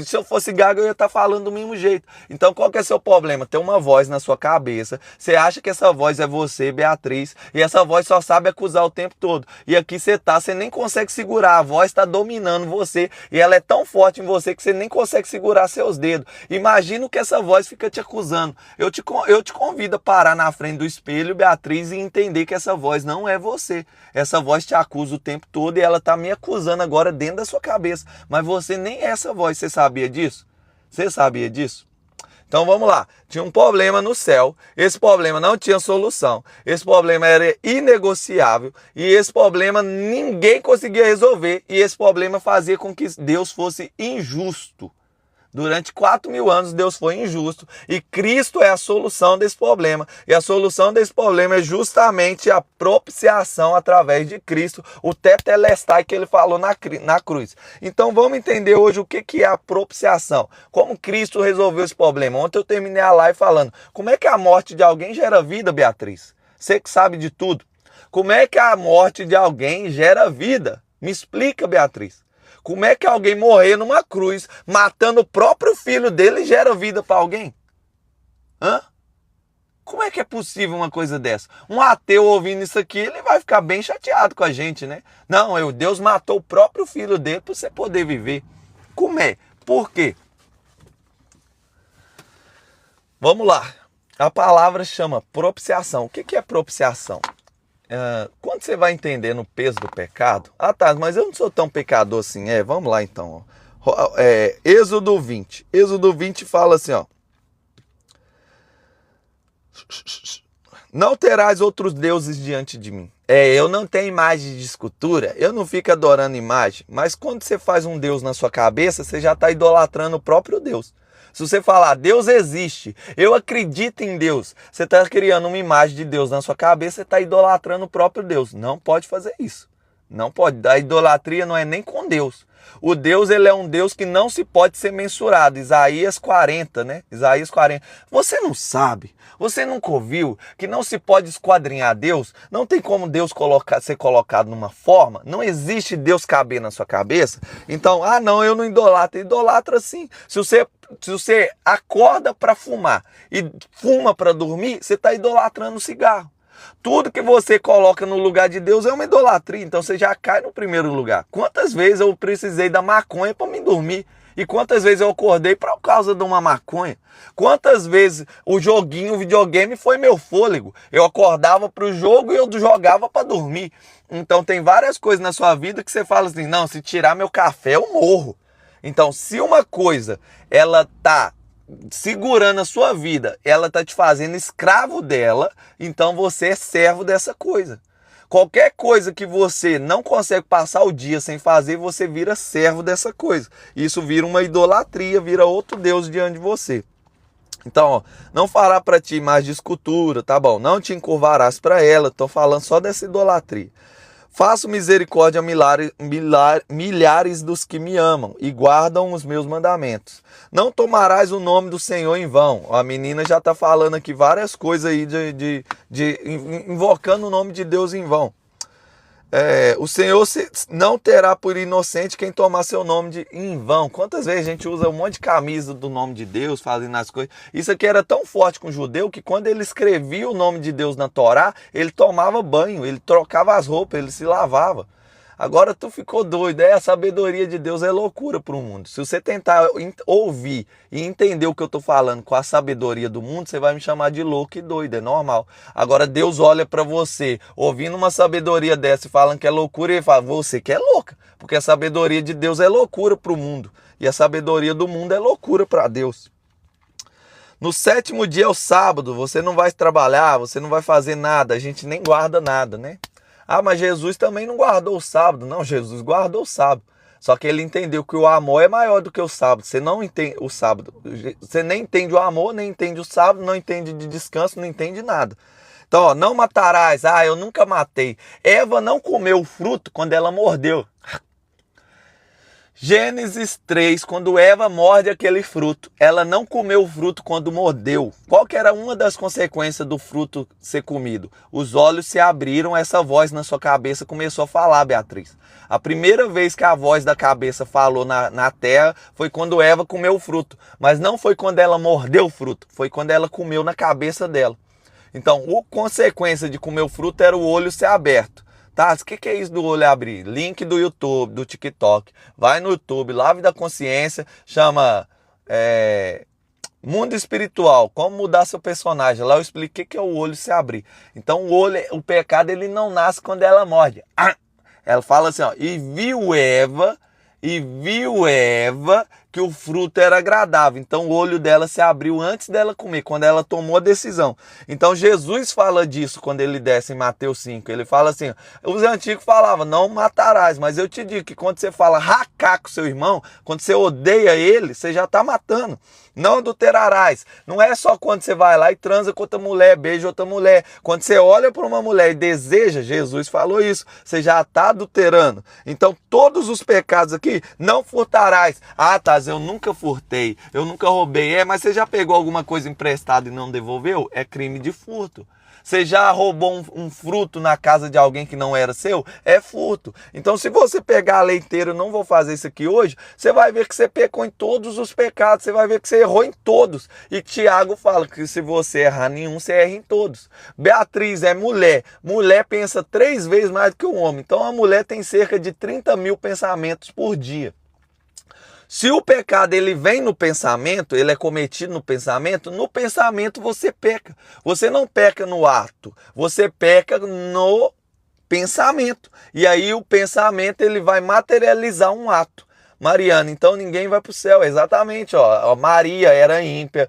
[SPEAKER 1] Se eu fosse gago, eu ia estar falando do mesmo jeito. Então, qual que é o seu problema? Tem uma voz na sua cabeça. Você acha que essa voz é você, Beatriz, e essa voz só sabe acusar o tempo todo. E aqui você nem consegue segurar. A voz está dominando você e ela é tão forte em você que você nem consegue segurar seus dedos. Imagina o que essa voz fica te acusando. Eu te convido a parar na frente do espelho, Beatriz, e entender que essa voz não é você. Essa voz te acusa o tempo todo e ela está me acusando agora dentro da sua cabeça. Mas você nem é essa voz. Você sabia disso? Você sabia disso? Então vamos lá, tinha um problema no céu, esse problema não tinha solução, esse problema era inegociável e esse problema ninguém conseguia resolver e esse problema fazia com que Deus fosse injusto. Durante 4.000 anos Deus foi injusto e Cristo é a solução desse problema. E a solução desse problema é justamente a propiciação através de Cristo, o tetelestai que ele falou na cruz. Então vamos entender hoje o que é a propiciação. Como Cristo resolveu esse problema. Ontem eu terminei a live falando, como é que a morte de alguém gera vida, Beatriz? Você que sabe de tudo. Como é que a morte de alguém gera vida? Me explica, Beatriz. Como é que alguém morrer numa cruz, matando o próprio filho dele, gera vida para alguém? Hã? Como é que é possível uma coisa dessa? Um ateu ouvindo isso aqui, ele vai ficar bem chateado com a gente, né? Não, Deus matou o próprio filho dele para você poder viver. Como é? Por quê? Vamos lá. A palavra chama propiciação. O que é propiciação? Quando você vai entendendo o peso do pecado... Ah, tá, mas eu não sou tão pecador assim. Vamos lá então. Êxodo 20. Êxodo 20 fala assim, ó. Não terás outros deuses diante de mim. Eu não tenho imagem de escultura, eu não fico adorando imagem. Mas quando você faz um Deus na sua cabeça, você já está idolatrando o próprio Deus. Se você falar, Deus existe, eu acredito em Deus, você está criando uma imagem de Deus na sua cabeça, você está idolatrando o próprio Deus. Não pode fazer isso. Não pode. A idolatria não é nem com Deus. O Deus, ele é um Deus que não se pode ser mensurado. Isaías 40, né? Isaías 40. Você não sabe, você nunca ouviu que não se pode esquadrinhar Deus? Não tem como Deus ser colocado numa forma? Não existe Deus caber na sua cabeça? Então, não, eu não idolatro. Idolatra sim. Se você acorda para fumar e fuma para dormir, você está idolatrando o cigarro. Tudo que você coloca no lugar de Deus é uma idolatria, então você já cai no primeiro lugar. Quantas vezes eu precisei da maconha para me dormir? E quantas vezes eu acordei por causa de uma maconha? Quantas vezes o joguinho, o videogame foi meu fôlego? Eu acordava para o jogo e eu jogava para dormir. Então tem várias coisas na sua vida que você fala assim, não, se tirar meu café eu morro. Então se uma coisa, ela tá segurando a sua vida, ela tá te fazendo escravo dela, então você é servo dessa coisa. Qualquer coisa que você não consegue passar o dia sem fazer, você vira servo dessa coisa. Isso vira uma idolatria, vira outro Deus diante de você. Então, ó, não fará para ti mais de escultura, tá bom? Não te encurvarás para ela, estou falando só dessa idolatria. Faço misericórdia a milhares dos que me amam e guardam os meus mandamentos. Não tomarás o nome do Senhor em vão. A menina já está falando aqui várias coisas aí invocando o nome de Deus em vão. O Senhor não terá por inocente quem tomar seu nome em vão. Quantas vezes a gente usa um monte de camisa do nome de Deus, fazendo as coisas. Isso aqui era tão forte com o judeu que quando ele escrevia o nome de Deus na Torá, ele tomava banho, ele trocava as roupas, ele se lavava. Agora tu ficou doido, a sabedoria de Deus é loucura para o mundo. Se você tentar ouvir e entender o que eu estou falando com a sabedoria do mundo, você vai me chamar de louco e doido, é normal. Agora Deus olha para você, ouvindo uma sabedoria dessa e falando que é loucura, e ele fala, você que é louca, porque a sabedoria de Deus é loucura para o mundo, e a sabedoria do mundo é loucura para Deus. No 7º dia é o sábado, você não vai trabalhar, você não vai fazer nada, a gente nem guarda nada, né? Ah, mas Jesus também não guardou o sábado. Não, Jesus guardou o sábado. Só que ele entendeu que o amor é maior do que o sábado. Você não entende o sábado. Você nem entende o amor, nem entende o sábado, não entende de descanso, não entende nada. Então, ó, não matarás. Ah, eu nunca matei. Eva não comeu o fruto quando ela mordeu. Gênesis 3, quando Eva morde aquele fruto, ela não comeu o fruto quando mordeu. Qual que era uma das consequências do fruto ser comido? Os olhos se abriram, essa voz na sua cabeça começou a falar, Beatriz. A primeira vez que a voz da cabeça falou na terra foi quando Eva comeu o fruto. Mas não foi quando ela mordeu o fruto, foi quando ela comeu na cabeça dela. Então, a consequência de comer o fruto era o olho ser aberto. Tá, o que é isso do olho abrir? Link do YouTube, do TikTok. Vai no YouTube, Live da Consciência, chama Mundo Espiritual, como mudar seu personagem. Lá eu explico o que é o olho se abrir. Então o pecado ele não nasce quando ela morde. Ela fala assim, ó, e viu Eva que o fruto era agradável. Então o olho dela se abriu antes dela comer, quando ela tomou a decisão. Então Jesus fala disso quando ele desce em Mateus 5. Ele fala assim, os antigos falavam, não matarás, mas eu te digo que quando você fala racá com seu irmão, quando você odeia ele, você já está matando. Não adulterarás. Não é só quando você vai lá e transa com outra mulher, beija outra mulher. Quando você olha para uma mulher e deseja, Jesus falou isso, você já está adulterando. Então todos os pecados aqui, não furtarás. Ah, tá, eu nunca furtei, eu nunca roubei. Mas você já pegou alguma coisa emprestada e não devolveu? É crime de furto. Você já roubou um fruto na casa de alguém que não era seu? É furto. Então se você pegar a lei inteira, eu não vou fazer isso aqui hoje, você vai ver que você pecou em todos os pecados, você vai ver que você errou em todos. E Tiago fala que se você errar nenhum, você erra em todos. Beatriz é mulher. Mulher pensa 3 vezes mais do que um homem. Então a mulher tem cerca de 30 mil pensamentos por dia. Se o pecado ele vem no pensamento, ele é cometido no pensamento você peca. Você não peca no ato, você peca no pensamento. E aí o pensamento ele vai materializar um ato. Mariana, então ninguém vai para o céu, exatamente, ó. Maria era ímpia,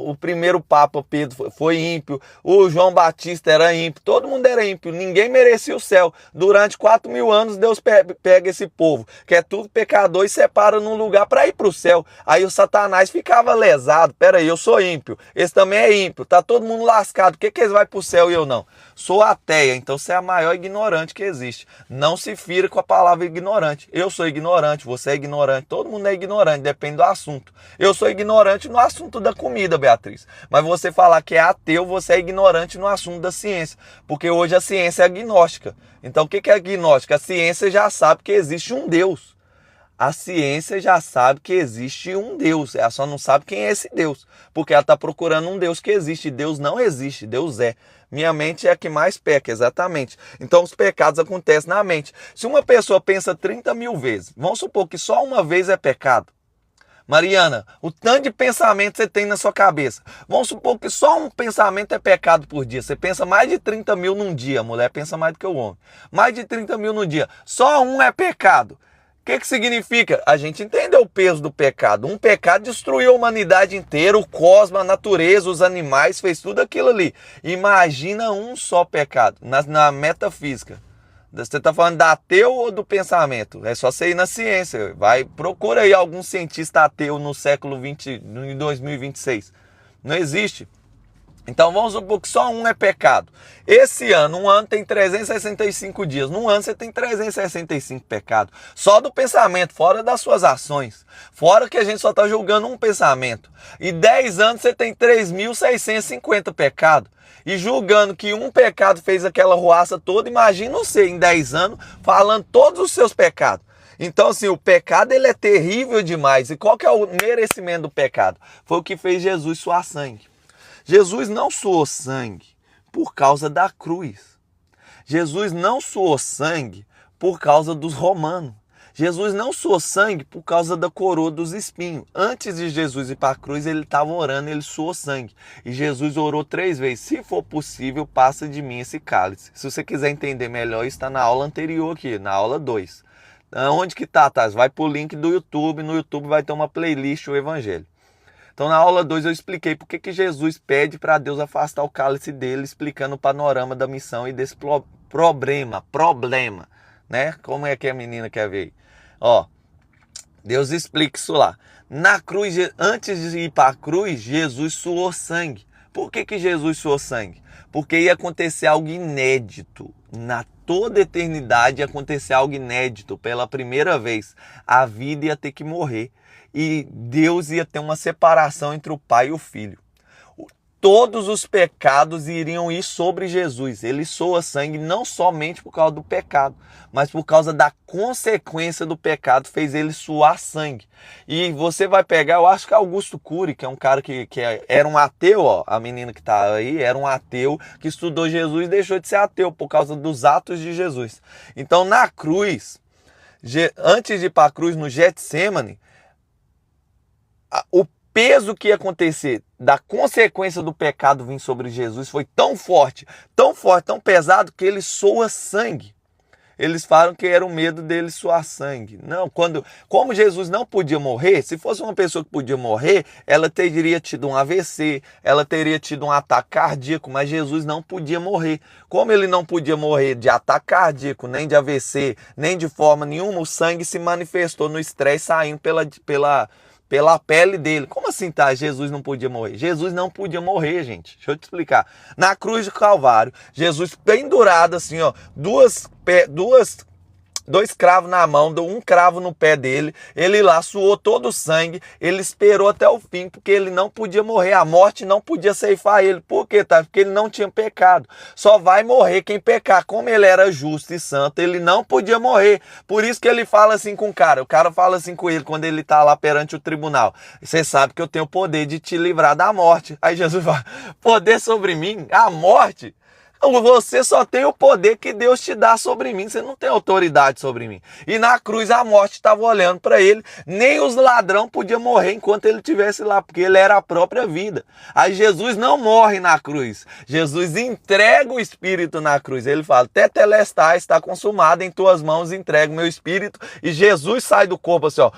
[SPEAKER 1] o primeiro Papa Pedro foi ímpio, o João Batista era ímpio, todo mundo era ímpio, ninguém merecia o céu. Durante 4.000 anos Deus pega esse povo, que é tudo pecador, e separa num lugar para ir para o céu. Aí o Satanás ficava lesado, peraí, eu sou ímpio, esse também é ímpio, tá todo mundo lascado, por que eles vão para o céu e eu não? Sou ateia, então você é a maior ignorante que existe. Não se fira com a palavra ignorante. Eu sou ignorante, você é ignorante, todo mundo é ignorante, depende do assunto. Eu sou ignorante no assunto da comida, Beatriz. Mas você falar que é ateu, você é ignorante no assunto da ciência. Porque hoje a ciência é agnóstica. Então o que é agnóstica? A ciência já sabe que existe um Deus. A ciência já sabe que existe um Deus, ela só não sabe quem é esse Deus, porque ela está procurando um Deus que existe. Deus não existe, Deus é. Minha mente é a que mais peca, exatamente. Então os pecados acontecem na mente. Se uma pessoa pensa 30 mil vezes, vamos supor que só uma vez é pecado. Mariana, o tanto de pensamento você tem na sua cabeça. Vamos supor que só um pensamento é pecado por dia. Você pensa mais de 30 mil num dia. A mulher pensa mais do que o homem. Mais de 30 mil num dia. Só um é pecado. O que significa? A gente entendeu o peso do pecado. Um pecado destruiu a humanidade inteira, o cosmos, a natureza, os animais, fez tudo aquilo ali. Imagina um só pecado na metafísica. Você está falando da ateu ou do pensamento? É só você ir na ciência. Procura aí algum cientista ateu no século 20, em 2026. Não existe. Então vamos supor que só um é pecado. Esse ano, um ano tem 365 dias. Num ano você tem 365 pecados. Só do pensamento, fora das suas ações. Fora que a gente só está julgando um pensamento. E 10 anos você tem 3.650 pecados. E julgando que um pecado fez aquela ruaça toda, imagina você em 10 anos falando todos os seus pecados. Então, assim, o pecado ele é terrível demais. E qual que é o merecimento do pecado? Foi o que fez Jesus suar sangue. Jesus não suou sangue por causa da cruz. Jesus não suou sangue por causa dos romanos. Jesus não suou sangue por causa da coroa dos espinhos. Antes de Jesus ir para a cruz, ele estava orando, ele suou sangue. E Jesus orou 3 vezes. Se for possível, passa de mim esse cálice. Se você quiser entender melhor, está na aula anterior aqui, na aula 2. Onde que tá, Taz? Vai para o link do YouTube. No YouTube vai ter uma playlist, o Evangelho. Então na aula 2 eu expliquei por que Jesus pede para Deus afastar o cálice dele, explicando o panorama da missão e desse problema, né? Como é que a menina quer ver? Ó, Deus explica isso lá. Na cruz, antes de ir para a cruz, Jesus suou sangue. Por que Jesus suou sangue? Porque ia acontecer algo inédito. Na toda eternidade ia acontecer algo inédito. Pela primeira vez, a vida ia ter que morrer. E Deus ia ter uma separação entre o Pai e o Filho. Todos os pecados iriam ir sobre Jesus. Ele soa sangue não somente por causa do pecado, mas por causa da consequência do pecado, fez ele suar sangue. E você vai pegar, eu acho que Augusto Cury, que é um cara que era um ateu, ó, a menina que está aí, era um ateu que estudou Jesus e deixou de ser ateu por causa dos atos de Jesus. Então na cruz, antes de ir para a cruz no Getsemane, o peso que ia acontecer da consequência do pecado vir sobre Jesus foi tão forte, tão pesado, que ele soa sangue. Eles falam que era o medo dele suar sangue. Não, como Jesus não podia morrer, se fosse uma pessoa que podia morrer, ela teria tido um AVC, ela teria tido um ataque cardíaco, mas Jesus não podia morrer. Como ele não podia morrer de ataque cardíaco, nem de AVC, nem de forma nenhuma, o sangue se manifestou no estresse saindo pela pele dele. Como assim, tá? Jesus não podia morrer? Jesus não podia morrer, gente. Deixa eu te explicar. Na cruz do Calvário, Jesus pendurado assim, ó, dois cravos na mão, um cravo no pé dele, ele lá suou todo o sangue, ele esperou até o fim, porque ele não podia morrer, a morte não podia ceifar ele. Por quê, tá? Porque ele não tinha pecado. Só vai morrer quem pecar. Como ele era justo e santo, ele não podia morrer. Por isso que ele fala assim com o cara fala assim com ele, quando ele tá lá perante o tribunal: você sabe que eu tenho o poder de te livrar da morte. Aí Jesus fala: poder sobre mim? A morte? Você só tem o poder que Deus te dá sobre mim, você não tem autoridade sobre mim. E na cruz a morte estava olhando para ele, nem os ladrões podiam morrer enquanto ele estivesse lá, porque ele era a própria vida. Aí Jesus não morre na cruz, Jesus entrega o Espírito na cruz. Ele fala: tetelestai, está consumado, em tuas mãos entrego meu Espírito. E Jesus sai do corpo assim, ó.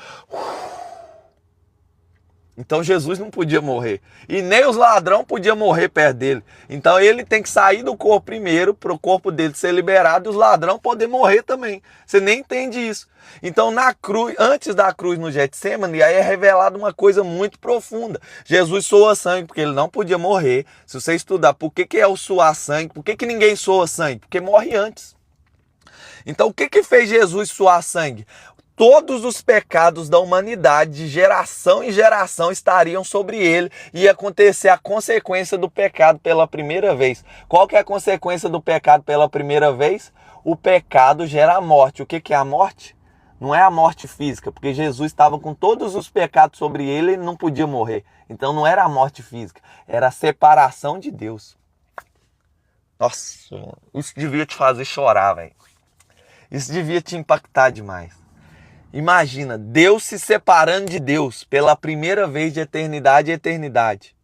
[SPEAKER 1] Então Jesus não podia morrer. E nem os ladrões podiam morrer perto dele. Então ele tem que sair do corpo primeiro, para o corpo dele ser liberado, e os ladrões poder morrer também. Você nem entende isso. Então na cruz, antes da cruz no Getsemane, aí é revelado uma coisa muito profunda. Jesus soa sangue porque ele não podia morrer. Se você estudar por que é o suar sangue, por que ninguém soa sangue? Porque morre antes. Então o que fez Jesus suar sangue? Todos os pecados da humanidade, de geração em geração, estariam sobre ele e ia acontecer a consequência do pecado pela primeira vez. Qual que é a consequência do pecado pela primeira vez? O pecado gera a morte. O que é a morte? Não é a morte física, porque Jesus estava com todos os pecados sobre ele e não podia morrer. Então não era a morte física, era a separação de Deus. Nossa, isso devia te fazer chorar, velho. Isso devia te impactar demais. Imagina, Deus se separando de Deus pela primeira vez de eternidade e eternidade.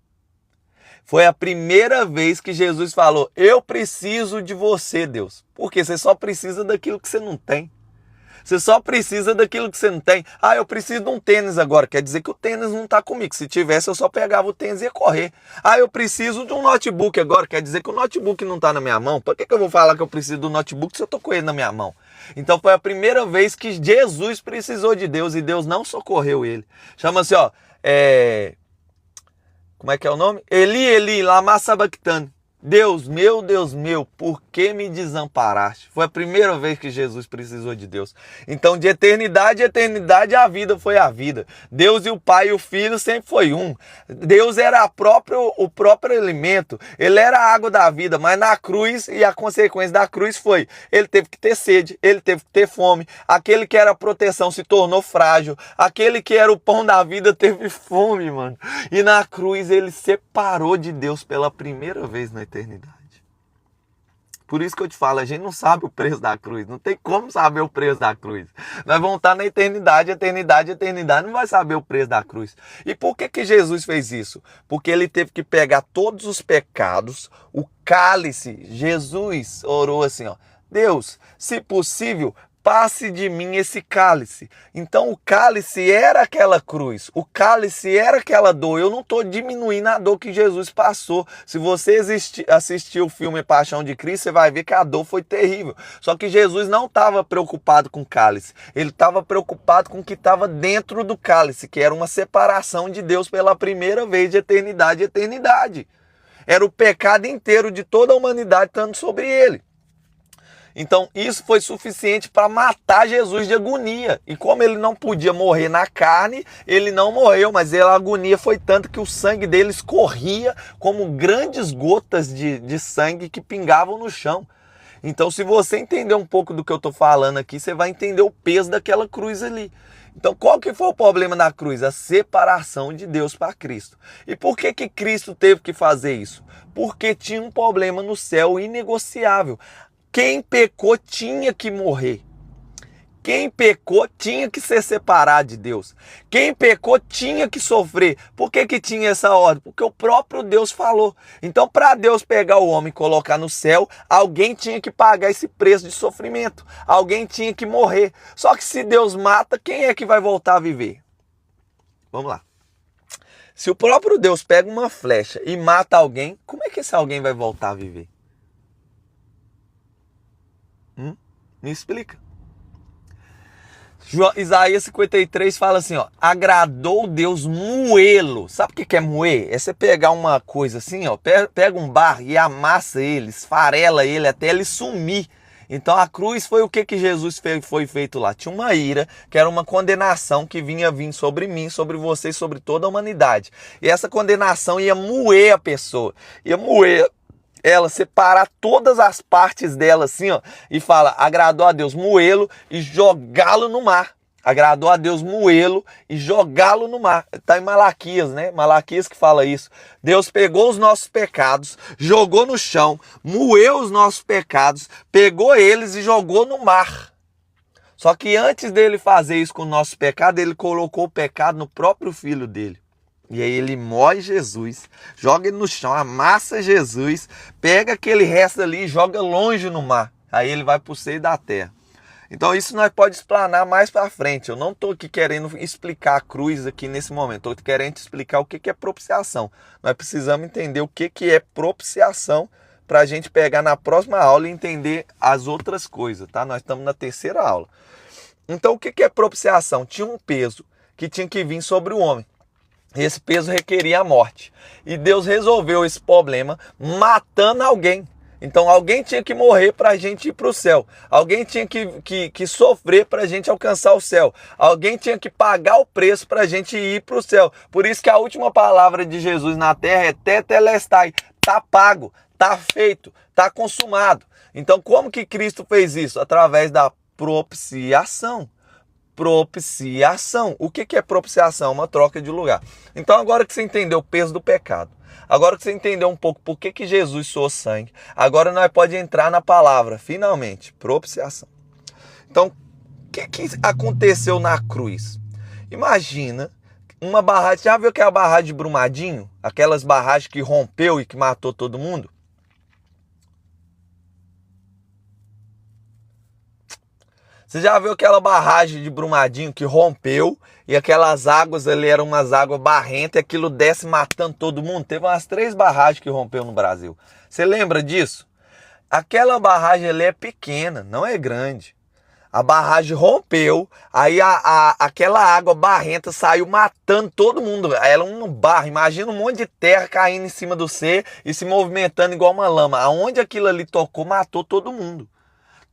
[SPEAKER 1] Foi a primeira vez que Jesus falou, eu preciso de você, Deus. Porque você só precisa daquilo que você não tem. Você só precisa daquilo que você não tem. Ah, eu preciso de um tênis agora. Quer dizer que o tênis não está comigo. Se tivesse, eu só pegava o tênis e ia correr. Ah, eu preciso de um notebook agora. Quer dizer que o notebook não está na minha mão. Por que eu vou falar que eu preciso do notebook se eu estou com ele na minha mão? Então foi a primeira vez que Jesus precisou de Deus e Deus não socorreu ele. Chama-se, como é que é o nome? Eli, Eli, lama sabachthani. Deus meu, por que me desamparaste? Foi a primeira vez que Jesus precisou de Deus. Então, de eternidade a eternidade, a vida foi a vida. Deus e o Pai e o Filho sempre foi um. Deus era o próprio alimento. Ele era a água da vida, mas na cruz, e a consequência da cruz foi, ele teve que ter sede, ele teve que ter fome. Aquele que era a proteção se tornou frágil. Aquele que era o pão da vida teve fome, mano. E na cruz ele separou de Deus pela primeira vez na eternidade. Por isso que eu te falo, a gente não sabe o preço da cruz. Não tem como saber o preço da cruz. Nós vamos estar na eternidade, não vai saber o preço da cruz. E por que Jesus fez isso? Porque ele teve que pegar todos os pecados, o cálice. Jesus orou assim, Deus, se possível, passe de mim esse cálice. Então o cálice era aquela cruz, o cálice era aquela dor. Eu não estou diminuindo a dor que Jesus passou. Se você assistir o filme Paixão de Cristo, você vai ver que a dor foi terrível. Só que Jesus não estava preocupado com o cálice, ele estava preocupado com o que estava dentro do cálice, que era uma separação de Deus pela primeira vez de eternidade a eternidade. Era o pecado inteiro de toda a humanidade estando sobre ele. Então isso foi suficiente para matar Jesus de agonia. E como ele não podia morrer na carne, ele não morreu, mas a agonia foi tanto que o sangue dele escorria como grandes gotas de sangue que pingavam no chão. Então se você entender um pouco do que eu estou falando aqui, você vai entender o peso daquela cruz ali. Então qual que foi o problema da cruz? A separação de Deus para Cristo. E por que Cristo teve que fazer isso? Porque tinha um problema no céu inegociável. Quem pecou tinha que morrer. Quem pecou tinha que ser separado de Deus. Quem pecou tinha que sofrer. Por que tinha essa ordem? Porque o próprio Deus falou. Então, para Deus pegar o homem e colocar no céu, alguém tinha que pagar esse preço de sofrimento. Alguém tinha que morrer. Só que se Deus mata, quem é que vai voltar a viver? Vamos lá. Se o próprio Deus pega uma flecha e mata alguém, como é que esse alguém vai voltar a viver? Me explica. Isaías 53 fala assim, agradou Deus moê-lo. Sabe o que é moer? É você pegar uma coisa assim, pega um barro e amassa ele, esfarela ele até ele sumir. Então a cruz foi o que Jesus foi feito lá. Tinha uma ira, que era uma condenação que vinha vir sobre mim, sobre você, sobre toda a humanidade. E essa condenação ia moer a pessoa, ia moer ela, separar todas as partes dela assim, e fala, agradou a Deus moê-lo e jogá-lo no mar. Agradou a Deus moê-lo e jogá-lo no mar. Está em Malaquias, né? Malaquias que fala isso. Deus pegou os nossos pecados, jogou no chão, moeu os nossos pecados, pegou eles e jogou no mar. Só que antes dele fazer isso com o nosso pecado, ele colocou o pecado no próprio filho dele. E aí ele moe Jesus, joga ele no chão, amassa Jesus, pega aquele resto ali e joga longe no mar. Aí ele vai para o seio da terra. Então isso nós pode explanar mais para frente. Eu não estou aqui querendo explicar a cruz aqui nesse momento. Estou querendo te explicar o que é propiciação. Nós precisamos entender o que é propiciação para a gente pegar na próxima aula e entender as outras coisas, tá? Nós estamos na terceira aula. Então o que é propiciação? Tinha um peso que tinha que vir sobre o homem. Esse peso requeria a morte. E Deus resolveu esse problema matando alguém. Então alguém tinha que morrer para a gente ir para o céu. Alguém tinha que sofrer para a gente alcançar o céu. Alguém tinha que pagar o preço para a gente ir para o céu. Por isso que a última palavra de Jesus na terra é tetelestai. Está pago, está feito, está consumado. Então como que Cristo fez isso? Através da propiciação. propiciação. O que é propiciação? Uma troca de lugar. Então agora que você entendeu o peso do pecado, agora que você entendeu um pouco por que Jesus suou sangue, agora nós podemos entrar na palavra, finalmente, propiciação. Então, o que aconteceu na cruz? Imagina uma barragem, já viu que é a barragem de Brumadinho? Aquelas barragens que rompeu e que matou todo mundo? Você já viu aquela barragem de Brumadinho que rompeu e aquelas águas ali eram umas águas barrentas e aquilo desce matando todo mundo? Teve umas 3 barragens que rompeu no Brasil. Você lembra disso? Aquela barragem ali é pequena, não é grande. A barragem rompeu, aí aquela água barrenta saiu matando todo mundo. Era um barro, imagina um monte de terra caindo em cima do você e se movimentando igual uma lama. Aonde aquilo ali tocou, matou todo mundo.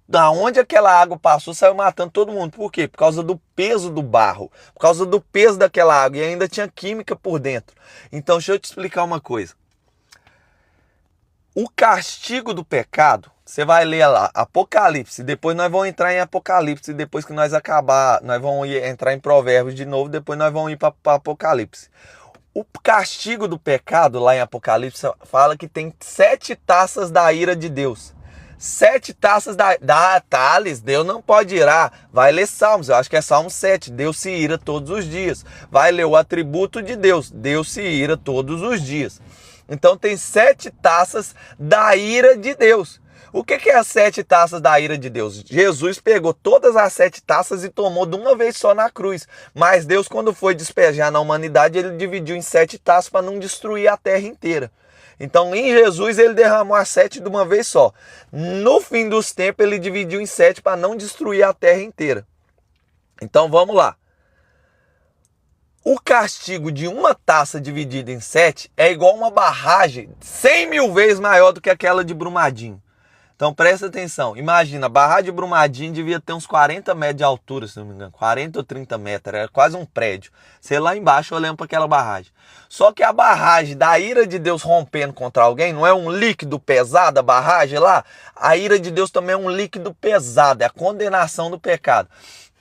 [SPEAKER 1] Da onde aquela água passou, saiu matando todo mundo. Por quê? Por causa do peso do barro, por causa do peso daquela água. E ainda tinha química por dentro. Então, deixa eu te explicar uma coisa. O castigo do pecado, você vai ler lá, Apocalipse. Depois nós vamos entrar em Apocalipse. Depois que nós acabar, nós vamos entrar em Provérbios de novo. Depois nós vamos ir para Apocalipse. O castigo do pecado, lá em Apocalipse, fala que tem 7 taças da ira de Deus. 7 taças da Thales, Deus não pode irar. Vai ler Salmos, eu acho que é Salmo 7. Deus se ira todos os dias. Vai ler o atributo de Deus. Deus se ira todos os dias. Então tem 7 taças da ira de Deus. O que é as 7 taças da ira de Deus? Jesus pegou todas as 7 taças e tomou de uma vez só na cruz. Mas Deus, quando foi despejar na humanidade, ele dividiu em 7 taças para não destruir a terra inteira. Então, em Jesus, ele derramou as 7 de uma vez só. No fim dos tempos, ele dividiu em 7 para não destruir a terra inteira. Então, vamos lá. O castigo de uma taça dividida em 7 é igual uma barragem 100 mil vezes maior do que aquela de Brumadinho. Então, presta atenção. Imagina, a barragem de Brumadinho devia ter uns 40 metros de altura, se não me engano. 40 ou 30 metros, era quase um prédio. Você lá embaixo olhando para aquela barragem. Só que a barragem da ira de Deus rompendo contra alguém, não é um líquido pesado a barragem lá? A ira de Deus também é um líquido pesado, é a condenação do pecado.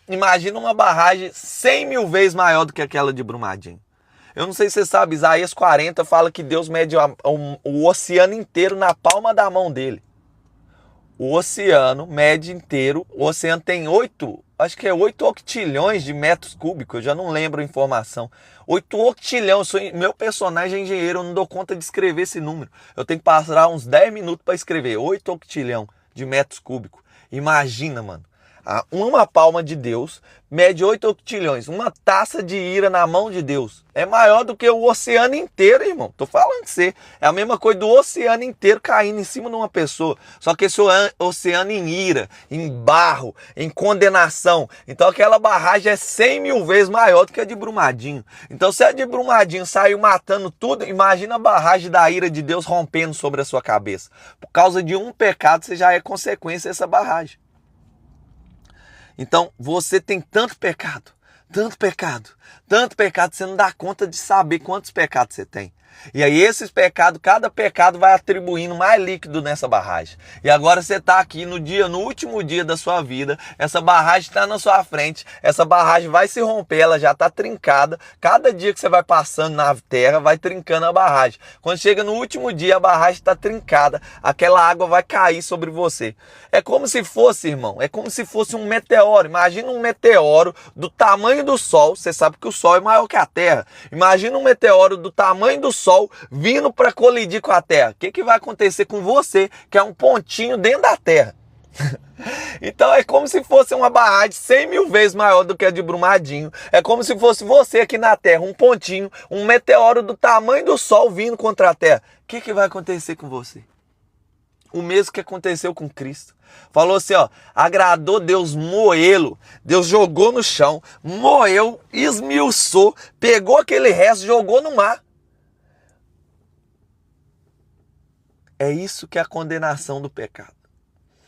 [SPEAKER 1] Imagina uma barragem 100 mil vezes maior do que aquela de Brumadinho. Eu não sei se você sabe, Isaías 40 fala que Deus mede o oceano inteiro na palma da mão dele. O oceano mede inteiro, o oceano tem 8 octilhões de metros cúbicos, eu já não lembro a informação. 8 octilhões, meu personagem é engenheiro, eu não dou conta de escrever esse número. Eu tenho que passar uns 10 minutos para escrever 8 octilhões de metros cúbicos. Imagina, mano. Uma palma de Deus mede 8 octilhões. Uma taça de ira na mão de Deus é maior do que o oceano inteiro, irmão. Tô falando que você é a mesma coisa do oceano inteiro caindo em cima de uma pessoa. Só que esse oceano em ira, em barro, em condenação. Então aquela barragem é 100 mil vezes maior do que a de Brumadinho. Então se a de Brumadinho saiu matando tudo, imagina a barragem da ira de Deus rompendo sobre a sua cabeça. Por causa de um pecado, você já é consequência dessa barragem. Então, você tem tanto pecado, você não dá conta de saber quantos pecados você tem. E aí esses pecados, cada pecado vai atribuindo mais líquido nessa barragem. E agora você está aqui no último dia da sua vida, essa barragem está na sua frente, essa barragem vai se romper, ela já está trincada. Cada dia que você vai passando na terra, vai trincando a barragem. Quando chega no último dia, a barragem está trincada, aquela água vai cair sobre você. É como se fosse, irmão, é como se fosse um meteoro. Imagina um meteoro do tamanho do Sol, você sabe que o Sol é maior que a Terra. Imagina um meteoro do tamanho do Sol vindo para colidir com a Terra. O que vai acontecer com você, que é um pontinho dentro da Terra? Então é como se fosse uma barragem 100 mil vezes maior do que a de Brumadinho. É como se fosse você aqui na Terra, um pontinho, um meteoro do tamanho do Sol vindo contra a Terra. O que vai acontecer com você? O mesmo que aconteceu com Cristo. Falou assim, ó, agradou Deus moê-lo. Deus jogou no chão, moeu, esmiuçou, pegou aquele resto, jogou no mar. É isso que é a condenação do pecado.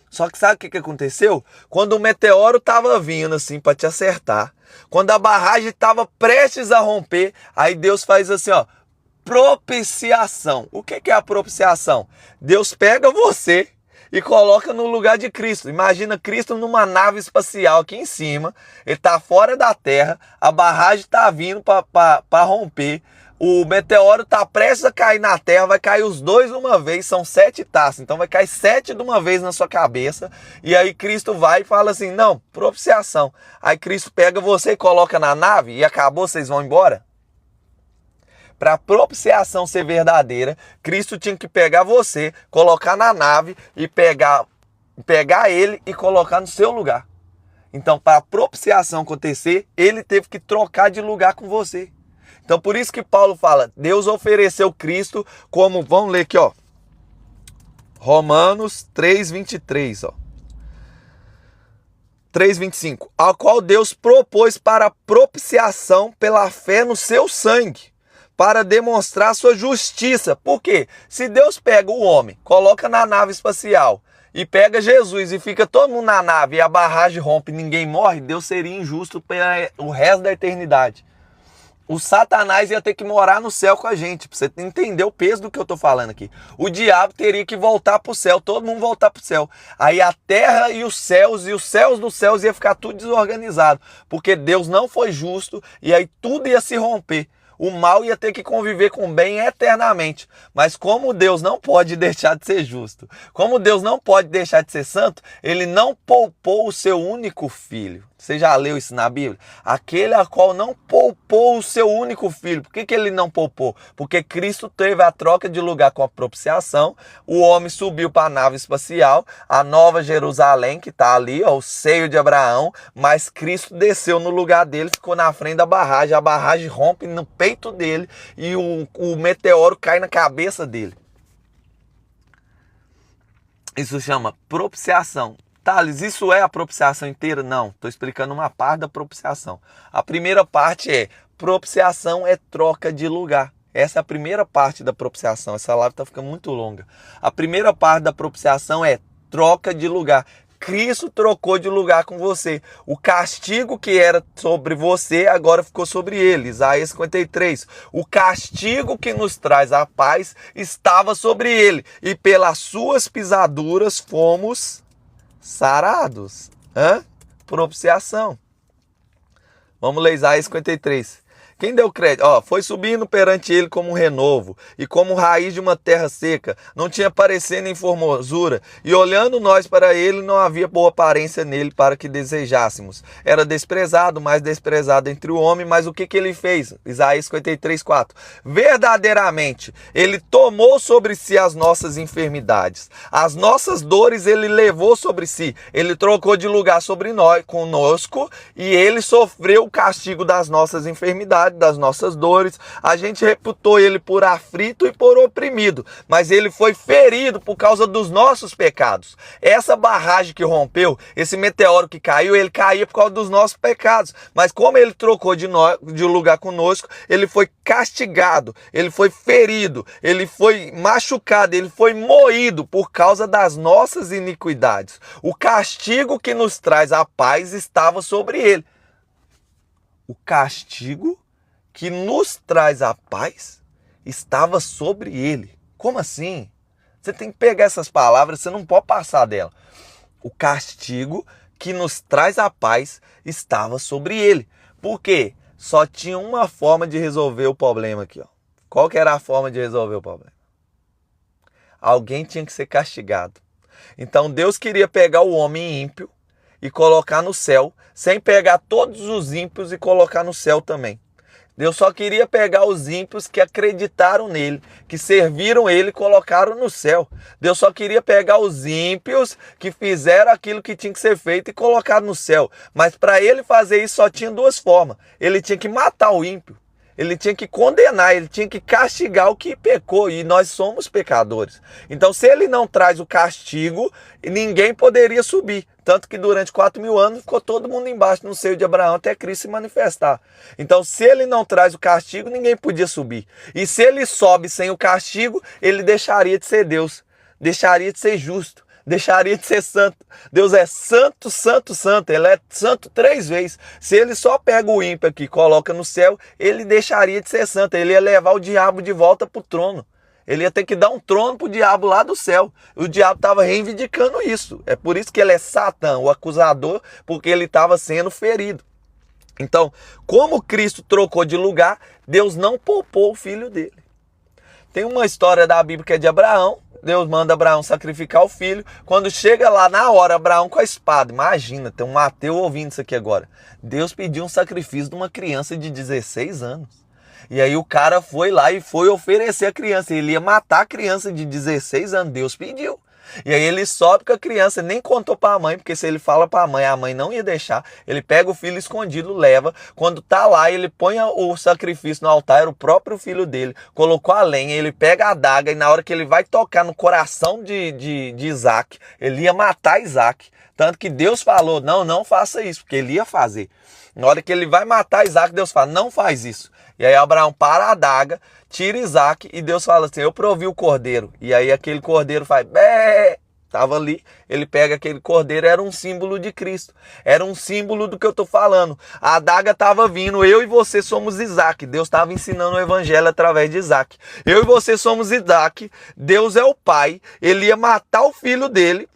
[SPEAKER 1] Só que sabe o que aconteceu? Quando o meteoro estava vindo assim para te acertar, quando a barragem estava prestes a romper, aí Deus faz assim, ó, propiciação. O que é a propiciação? Deus pega você e coloca no lugar de Cristo. Imagina Cristo numa nave espacial aqui em cima, ele está fora da Terra, a barragem está vindo para romper, o meteoro está prestes a cair na Terra, vai cair os dois de uma vez, são 7 taças, então vai cair 7 de uma vez na sua cabeça, e aí Cristo vai e fala assim, não, propiciação. Aí Cristo pega você e coloca na nave e acabou, vocês vão embora? Para a propiciação ser verdadeira, Cristo tinha que pegar você, colocar na nave e pegar ele e colocar no seu lugar. Então, para a propiciação acontecer, ele teve que trocar de lugar com você. Então, por isso que Paulo fala, Deus ofereceu Cristo como, vamos ler aqui, ó, Romanos 3:23, ó. 3:25, ao qual Deus propôs para propiciação pela fé no seu sangue, para demonstrar sua justiça. Por quê? Se Deus pega o homem, coloca na nave espacial e pega Jesus e fica todo mundo na nave e a barragem rompe e ninguém morre, Deus seria injusto pelo resto da eternidade. O Satanás ia ter que morar no céu com a gente, pra você entender o peso do que eu tô falando aqui. O diabo teria que voltar pro céu, todo mundo voltar pro céu. Aí a terra e os céus dos céus ia ficar tudo desorganizado, porque Deus não foi justo e aí tudo ia se romper. O mal ia ter que conviver com o bem eternamente. Mas como Deus não pode deixar de ser justo, como Deus não pode deixar de ser santo, ele não poupou o seu único filho. Você já leu isso na Bíblia? Aquele a qual não poupou o seu único filho. Por que ele não poupou? Porque Cristo teve a troca de lugar com a propiciação. O homem subiu para a nave espacial, a Nova Jerusalém, que está ali, ó, o seio de Abraão. Mas Cristo desceu no lugar dele, ficou na frente da barragem. A barragem rompe no peito dele e o meteoro cai na cabeça dele. Isso chama propiciação. Thales, isso é a propiciação inteira? Não, estou explicando uma parte da propiciação. A primeira parte é, propiciação é troca de lugar. Essa é a primeira parte da propiciação. Essa live está ficando muito longa. A primeira parte da propiciação é troca de lugar. Cristo trocou de lugar com você. O castigo que era sobre você, agora ficou sobre ele. Isaías 53. O castigo que nos traz a paz estava sobre ele. E pelas suas pisaduras fomos sarados. Propiciação. Vamos ler Isaías 53. Quem deu crédito? Foi subindo perante ele como um renovo e como raiz de uma terra seca. Não tinha parecer nem formosura. E olhando nós para ele, não havia boa aparência nele para que desejássemos. Era desprezado, mais desprezado entre o homem. Mas o que ele fez? Isaías 53, 4. Verdadeiramente, ele tomou sobre si as nossas enfermidades. As nossas dores ele levou sobre si. Ele trocou de lugar sobre nós, conosco, e ele sofreu o castigo das nossas enfermidades, das nossas dores. A gente reputou ele por aflito e por oprimido, mas ele foi ferido por causa dos nossos pecados. Essa barragem que rompeu, esse meteoro que caiu, ele caía por causa dos nossos pecados, mas como ele trocou de lugar conosco, ele foi castigado, ele foi ferido, ele foi machucado, ele foi moído por causa das nossas iniquidades. O castigo que nos traz a paz estava sobre ele. O castigo que nos traz a paz estava sobre ele. Como assim? Você tem que pegar essas palavras, você não pode passar dela. O castigo que nos traz a paz estava sobre ele. Por quê? Só tinha uma forma de resolver o problema aqui, ó. Qual que era a forma de resolver o problema? Alguém tinha que ser castigado. Então Deus queria pegar o homem ímpio e colocar no céu, sem pegar todos os ímpios e colocar no céu também. Deus só queria pegar os ímpios que acreditaram nele, que serviram ele e colocaram no céu. Deus só queria pegar os ímpios que fizeram aquilo que tinha que ser feito e colocar no céu. Mas para ele fazer isso só tinha duas formas. Ele tinha que matar o ímpio. Ele tinha que condenar, ele tinha que castigar o que pecou, e nós somos pecadores. Então, se ele não traz o castigo, ninguém poderia subir. Tanto que durante 4.000 anos ficou todo mundo embaixo no seio de Abraão até Cristo se manifestar. Então, se ele não traz o castigo, ninguém podia subir. E se ele sobe sem o castigo, ele deixaria de ser Deus, deixaria de ser justo, deixaria de ser santo. Deus é santo, santo, santo. Ele é santo 3 vezes. Se ele só pega o ímpio aqui e coloca no céu, ele deixaria de ser santo. Ele ia levar o diabo de volta para o trono. Ele ia ter que dar um trono pro diabo lá do céu. O diabo estava reivindicando isso. É por isso que ele é Satã, o acusador, porque ele estava sendo ferido. Então, como Cristo trocou de lugar, Deus não poupou o filho dele. Tem uma história da Bíblia que é de Abraão. Deus manda Abraão sacrificar o filho. Quando chega lá na hora, Abraão com a espada. Imagina, tem um ateu ouvindo isso aqui agora. Deus pediu um sacrifício de uma criança de 16 anos. E aí o cara foi lá e foi oferecer a criança. Ele ia matar a criança de 16 anos. Deus pediu. E aí ele sobe com a criança, nem contou para a mãe, porque se ele fala para a mãe não ia deixar. Ele pega o filho escondido, leva. Quando tá lá, ele põe o sacrifício no altar, era o próprio filho dele. Colocou a lenha, ele pega a adaga e na hora que ele vai tocar no coração de Isaac, ele ia matar Isaac. Tanto que Deus falou, não faça isso, porque ele ia fazer. Na hora que ele vai matar Isaac, Deus fala, não faz isso. E aí Abraão para a adaga, tira Isaac e Deus fala assim, eu provi o cordeiro. E aí aquele cordeiro faz, bé, estava ali, ele pega aquele cordeiro, era um símbolo de Cristo. Era um símbolo do que eu estou falando. A adaga estava vindo, eu e você somos Isaac. Deus estava ensinando o evangelho através de Isaac. Eu e você somos Isaac, Deus é o pai, ele ia matar o filho dele,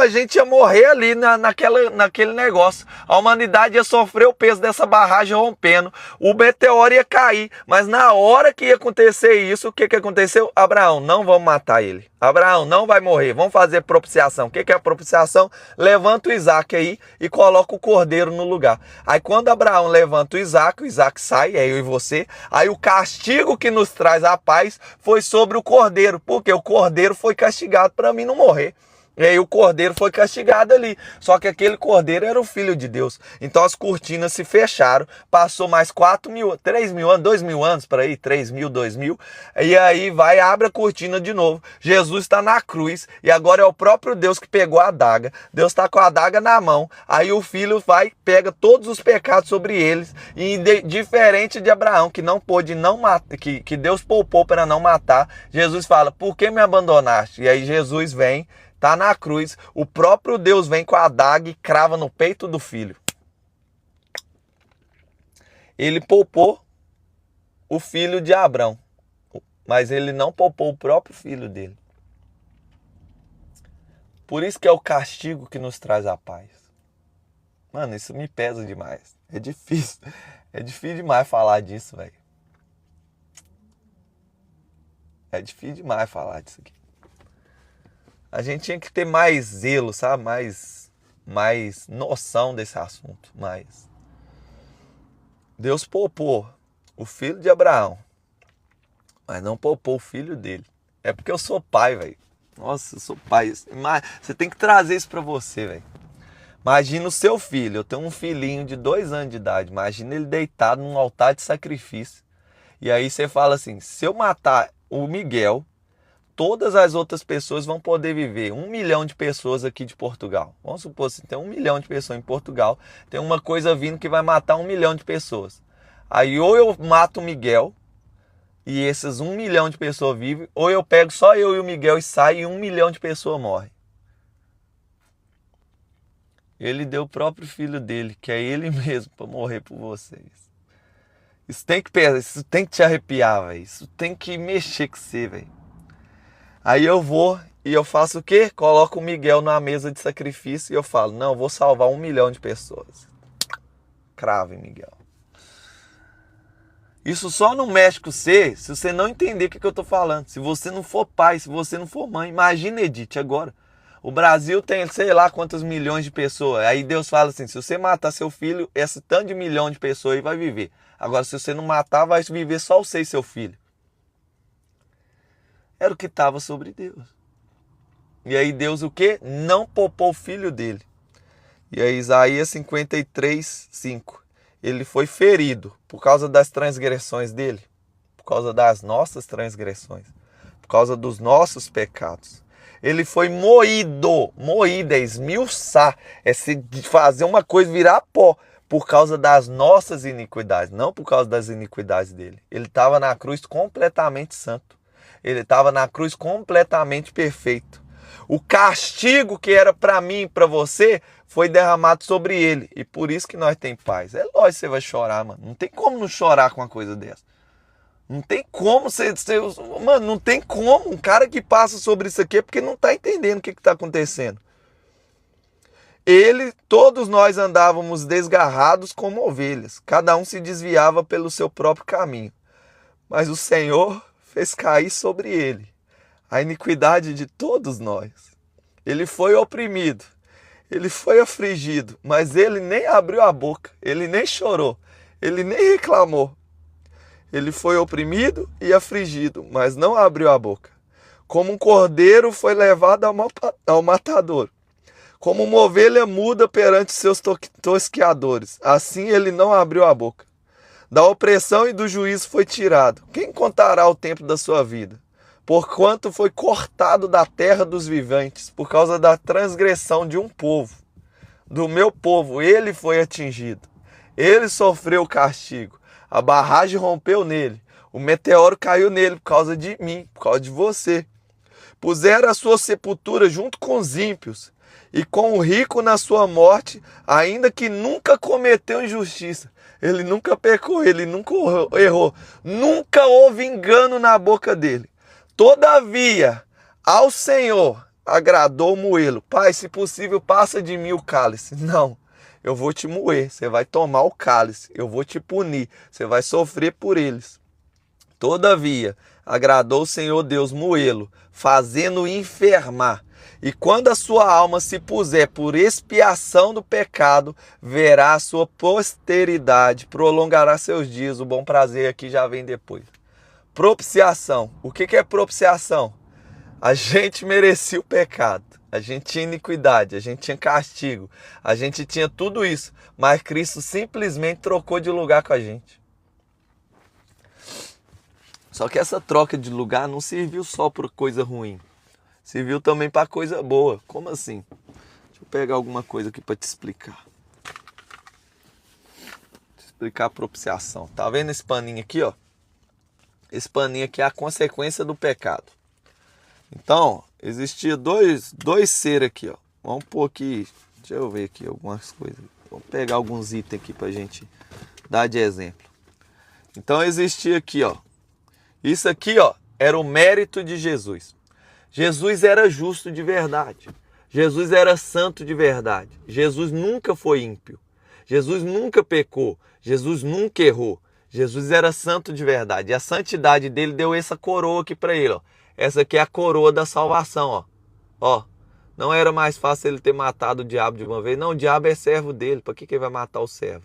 [SPEAKER 1] a gente ia morrer ali naquele negócio. A humanidade ia sofrer o peso dessa barragem rompendo, o meteoro ia cair, mas na hora que ia acontecer isso, o que aconteceu? Abraão, não vamos matar ele. Abraão, não vai morrer, vamos fazer propiciação. O que é a propiciação? Levanta o Isaac aí e coloca o cordeiro no lugar. Aí quando Abraão levanta o Isaac sai, é eu e você. Aí o castigo que nos traz a paz foi sobre o cordeiro, porque o cordeiro foi castigado para mim não morrer. E aí o cordeiro foi castigado ali. Só que aquele cordeiro era o filho de Deus. Então as cortinas se fecharam. Passou mais 3 mil anos, 2 mil anos para aí, 3 mil, 2 mil. E aí abre a cortina de novo. Jesus está na cruz. E agora é o próprio Deus que pegou a adaga. Deus está com a adaga na mão. Aí o filho pega todos os pecados sobre eles. E diferente de Abraão, que não pôde não matar, que Deus poupou para não matar, Jesus fala, por que me abandonaste? E aí Jesus vem, tá na cruz, o próprio Deus vem com a adaga e crava no peito do filho. Ele poupou o filho de Abraão, mas ele não poupou o próprio filho dele. Por isso que é o castigo que nos traz a paz. Mano, isso me pesa demais. É difícil demais falar disso, velho. É difícil demais falar disso aqui. A gente tinha que ter mais zelo, sabe? Mais noção desse assunto. Mas Deus poupou o filho de Abraão, mas não poupou o filho dele. É porque eu sou pai, velho. Nossa, eu sou pai. Você tem que trazer isso pra você, velho. Imagina o seu filho. Eu tenho um filhinho de 2 anos de idade. Imagina ele deitado num altar de sacrifício. E aí você fala assim, se eu matar o Miguel, todas as outras pessoas vão poder viver. 1 milhão de pessoas aqui de Portugal. Vamos supor que tem 1 milhão de pessoas em Portugal. Tem uma coisa vindo que vai matar 1 milhão de pessoas. Aí ou eu mato o Miguel e esses 1 milhão de pessoas vivem, ou eu pego só eu e o Miguel e saio e 1 milhão de pessoas morrem. Ele deu o próprio filho dele, que é ele mesmo, para morrer por vocês. Isso tem que pesar, isso tem que te arrepiar, velho. Isso tem que mexer com você, velho. Aí eu vou e eu faço o quê? Coloco o Miguel na mesa de sacrifício e eu falo, não, eu vou salvar 1 milhão de pessoas. Crave, Miguel. Isso só não mexe com você se você não entender o que eu tô falando. Se você não for pai, se você não for mãe. Imagina, Edith, agora. O Brasil tem sei lá quantas milhões de pessoas. Aí Deus fala assim, se você matar seu filho, esse tanto de milhão de pessoas aí vai viver. Agora, se você não matar, vai viver só você e seu filho. Era o que estava sobre Deus. E aí Deus o quê? Não poupou o filho dele. E aí Isaías 53, 5. Ele foi ferido por causa das transgressões dele. Por causa das nossas transgressões. Por causa dos nossos pecados. Ele foi moído. Moído é esmiuçar. É se fazer uma coisa virar pó. Por causa das nossas iniquidades. Não por causa das iniquidades dele. Ele estava na cruz completamente santo. Ele estava na cruz completamente perfeito. O castigo que era para mim e para você foi derramado sobre ele. E por isso que nós temos paz. É lógico que você vai chorar, mano. Não tem como não chorar com uma coisa dessa. Não tem como mano, não tem como. Um cara que passa sobre isso aqui é porque não está entendendo o que está acontecendo. Todos nós andávamos desgarrados como ovelhas. Cada um se desviava pelo seu próprio caminho. Mas o Senhor fez cair sobre ele a iniquidade de todos nós. Ele foi oprimido, ele foi afligido, mas ele nem abriu a boca, ele nem chorou, ele nem reclamou. Ele foi oprimido e afligido, mas não abriu a boca. Como um cordeiro foi levado ao matadouro. Como uma ovelha muda perante seus tosqueadores. Assim ele não abriu a boca. Da opressão e do juízo foi tirado. Quem contará o tempo da sua vida? Porquanto foi cortado da terra dos viventes, por causa da transgressão de um povo. Do meu povo ele foi atingido. Ele sofreu o castigo. A barragem rompeu nele. O meteoro caiu nele por causa de mim, por causa de você. Puseram a sua sepultura junto com os ímpios e com o rico na sua morte, ainda que nunca cometeu injustiça. Ele nunca pecou, ele nunca errou. Nunca houve engano na boca dele. Todavia, ao Senhor agradou moê-lo. Pai, se possível, passa de mim o cálice. Não. Eu vou te moer, você vai tomar o cálice, eu vou te punir, você vai sofrer por eles. Todavia, agradou o Senhor Deus moê-lo, fazendo-o enfermar. E quando a sua alma se puser por expiação do pecado, verá a sua posteridade, prolongará seus dias. O bom prazer aqui já vem depois. Propiciação. O que é propiciação? A gente merecia o pecado. A gente tinha iniquidade, a gente tinha castigo, a gente tinha tudo isso, mas Cristo simplesmente trocou de lugar com a gente. Só que essa troca de lugar não serviu só para coisa ruim, serviu também para coisa boa. Como assim? Deixa eu pegar alguma coisa aqui para te explicar. Explicar a propiciação. Tá vendo esse paninho aqui, ó? Esse paninho aqui é a consequência do pecado. Então, existia dois seres aqui, ó. Vamos pôr aqui, deixa eu ver aqui algumas coisas. Vamos pegar alguns itens aqui pra gente dar de exemplo. Então, existia aqui, ó. Isso aqui, ó, era o mérito de Jesus. Jesus era justo de verdade. Jesus era santo de verdade. Jesus nunca foi ímpio. Jesus nunca pecou. Jesus nunca errou. Jesus era santo de verdade. E a santidade dele deu essa coroa aqui para ele, ó. Essa aqui é a coroa da salvação, ó. Ó, não era mais fácil ele ter matado o diabo de uma vez. Não, o diabo é servo dele. Para que ele vai matar o servo?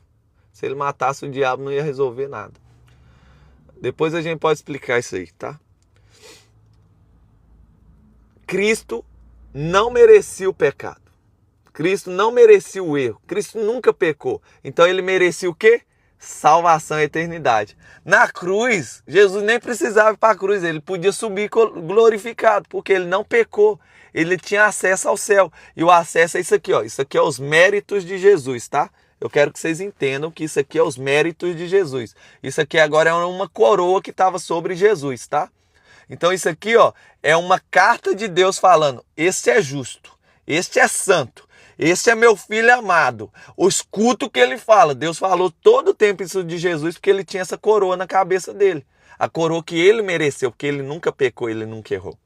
[SPEAKER 1] Se ele matasse o diabo, não ia resolver nada. Depois a gente pode explicar isso aí, tá? Cristo não merecia o pecado. Cristo não merecia o erro. Cristo nunca pecou. Então ele merecia o quê? Salvação e eternidade. Na cruz, Jesus nem precisava ir para a cruz, ele podia subir glorificado, porque ele não pecou, ele tinha acesso ao céu. E o acesso é isso aqui, ó. Isso aqui é os méritos de Jesus, tá? Eu quero que vocês entendam que isso aqui é os méritos de Jesus. Isso aqui agora é uma coroa que estava sobre Jesus, tá? Então isso aqui, ó, é uma carta de Deus falando: este é justo, este é santo. Esse é meu filho amado. Escuta o que ele fala. Deus falou todo o tempo isso de Jesus porque ele tinha essa coroa na cabeça dele. A coroa que ele mereceu, porque ele nunca pecou, ele nunca errou.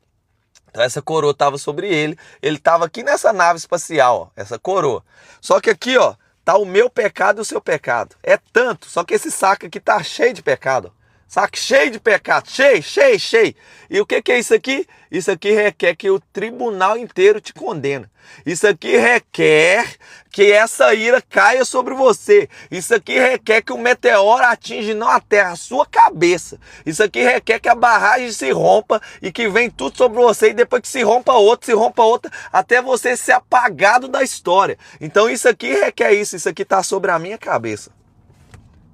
[SPEAKER 1] Então essa coroa estava sobre ele. Ele estava aqui nessa nave espacial, ó, essa coroa. Só que aqui, ó, tá o meu pecado e o seu pecado. É tanto, só que esse saco aqui tá cheio de pecado. Saco cheio de pecado, cheio. E o que é isso aqui? Isso aqui requer que o tribunal inteiro te condena. Isso aqui requer que essa ira caia sobre você. Isso aqui requer que o meteoro atinja não a terra, a sua cabeça. Isso aqui requer que a barragem se rompa e que vem tudo sobre você e depois que se rompa outra, até você ser apagado da história. Então isso aqui requer isso aqui está sobre a minha cabeça.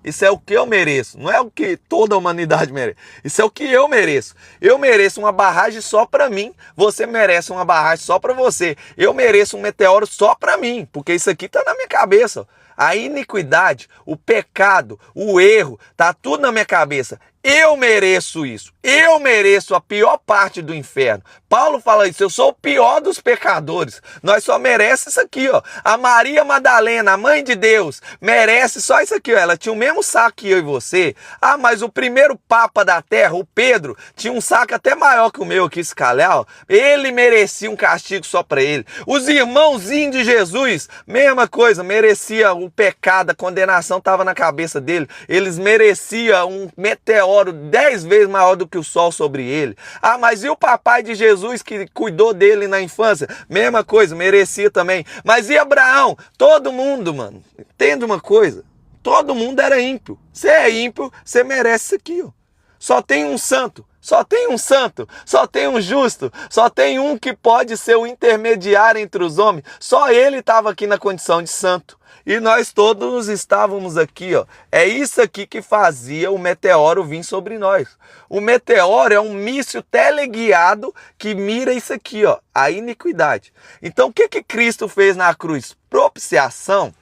[SPEAKER 1] Isso é o que eu mereço, não é o que toda a humanidade merece. Isso é o que eu mereço. Eu mereço uma barragem só para mim, você merece uma barragem só para você. Eu mereço um meteoro só para mim, porque isso aqui tá na minha cabeça. A iniquidade, o pecado, o erro, tá tudo na minha cabeça. Eu mereço isso. Eu mereço a pior parte do inferno. Paulo fala isso, eu sou o pior dos pecadores. Nós só merecemos isso aqui, ó. A Maria Madalena, a mãe de Deus, merece só isso aqui, ó. Ela tinha o mesmo saco que eu e você. Ah, mas o primeiro papa da terra, o Pedro, tinha um saco até maior que o meu aqui, esse calhau. Ele merecia um castigo só para ele. Os irmãozinhos de Jesus, mesma coisa, merecia o pecado, a condenação estava na cabeça dele. Eles mereciam um meteoro 10 vezes maior do que o sol sobre ele. Ah, mas e o papai de Jesus que cuidou dele na infância? Mesma coisa, merecia também. Mas e Abraão? Todo mundo, mano, entende uma coisa? Todo mundo era ímpio. Você é ímpio, você merece isso aqui, ó. Só tem um santo, só tem um santo, só tem um justo, só tem um que pode ser o intermediário entre os homens. Só ele estava aqui na condição de santo. E nós todos estávamos aqui, ó. É isso aqui que fazia o meteoro vir sobre nós. O meteoro é um míssil teleguiado que mira isso aqui, ó, a iniquidade. Então o que Cristo fez na cruz? Propiciação.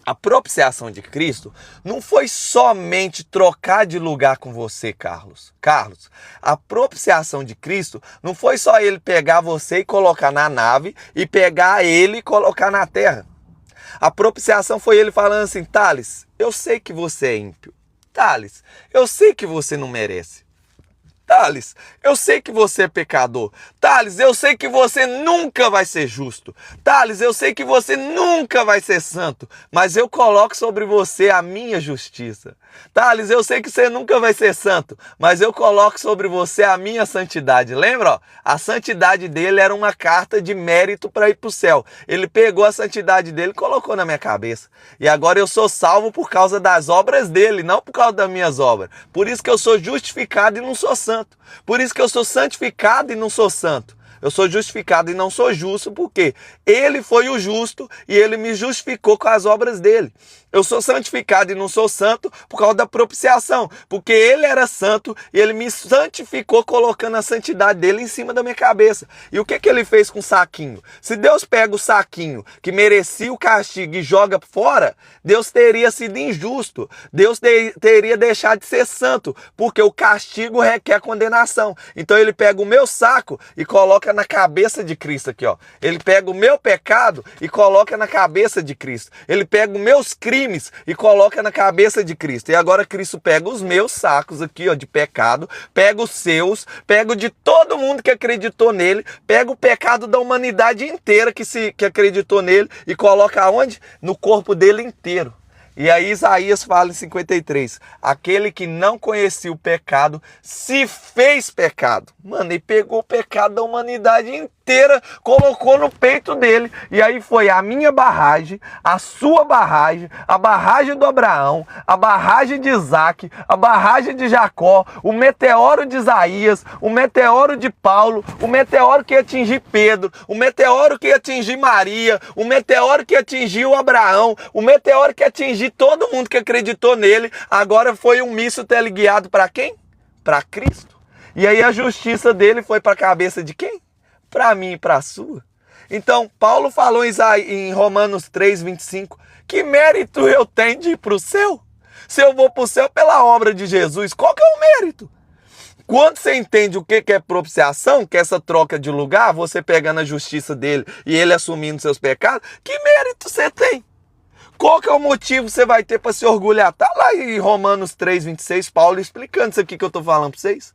[SPEAKER 1] A propiciação de Cristo não foi somente trocar de lugar com você, Carlos. A propiciação de Cristo não foi só ele pegar você e colocar na nave e pegar ele e colocar na terra. A propiciação foi ele falando assim, Thales, eu sei que você é ímpio. Thales, eu sei que você não merece. Thales, eu sei que você é pecador. Thales, eu sei que você nunca vai ser justo. Thales, eu sei que você nunca vai ser santo. Mas eu coloco sobre você a minha justiça. Thales, eu sei que você nunca vai ser santo. Mas eu coloco sobre você a minha santidade. Lembra? Ó? A santidade dele era uma carta de mérito para ir para o céu. Ele pegou a santidade dele e colocou na minha cabeça. E agora eu sou salvo por causa das obras dele, não por causa das minhas obras. Por isso que eu sou justificado e não sou santo. Por isso que eu sou santificado e não sou santo. Eu sou justificado e não sou justo, porque ele foi o justo e ele me justificou com as obras dele. Eu sou santificado e não sou santo por causa da propiciação, porque ele era santo e ele me santificou colocando a santidade dele em cima da minha cabeça. E o que ele fez com o saquinho? Se Deus pega o saquinho que merecia o castigo e joga fora, Deus teria sido injusto. Deus teria deixado de ser santo, porque o castigo requer condenação. Então ele pega o meu saco e coloca na cabeça de Cristo aqui, ó. Ele pega o meu pecado e coloca na cabeça de Cristo. Ele pega os meus crimes e coloca na cabeça de Cristo. E agora Cristo pega os meus sacos aqui, ó, de pecado, pega os seus, pega o de todo mundo que acreditou nele, pega o pecado da humanidade inteira que acreditou nele e coloca aonde? No corpo dele inteiro. E aí Isaías fala em 53, aquele que não conhecia o pecado se fez pecado. Mano, ele pegou o pecado da humanidade inteira, colocou no peito dele. E aí foi a minha barragem, a sua barragem, a barragem do Abraão, a barragem de Isaac, a barragem de Jacó, o meteoro de Isaías, o meteoro de Paulo, o meteoro que ia atingir Pedro, o meteoro que ia atingir Maria, o meteoro que atingiu Abraão, o meteoro que atingiu todo mundo que acreditou nele. Agora foi um míssil teleguiado para quem? Para Cristo. E aí a justiça dele foi para a cabeça de quem? Para mim e para a sua. Então Paulo falou em Romanos 3:25, que mérito eu tenho de ir para o céu? Se eu vou para o céu pela obra de Jesus, qual que é o mérito? Quando você entende o que é propiciação, que é essa troca de lugar, você pegando a justiça dele e ele assumindo seus pecados, que mérito você tem? Qual que é o motivo que você vai ter para se orgulhar? Tá lá em Romanos 3:26, Paulo explicando isso aqui que eu estou falando para vocês.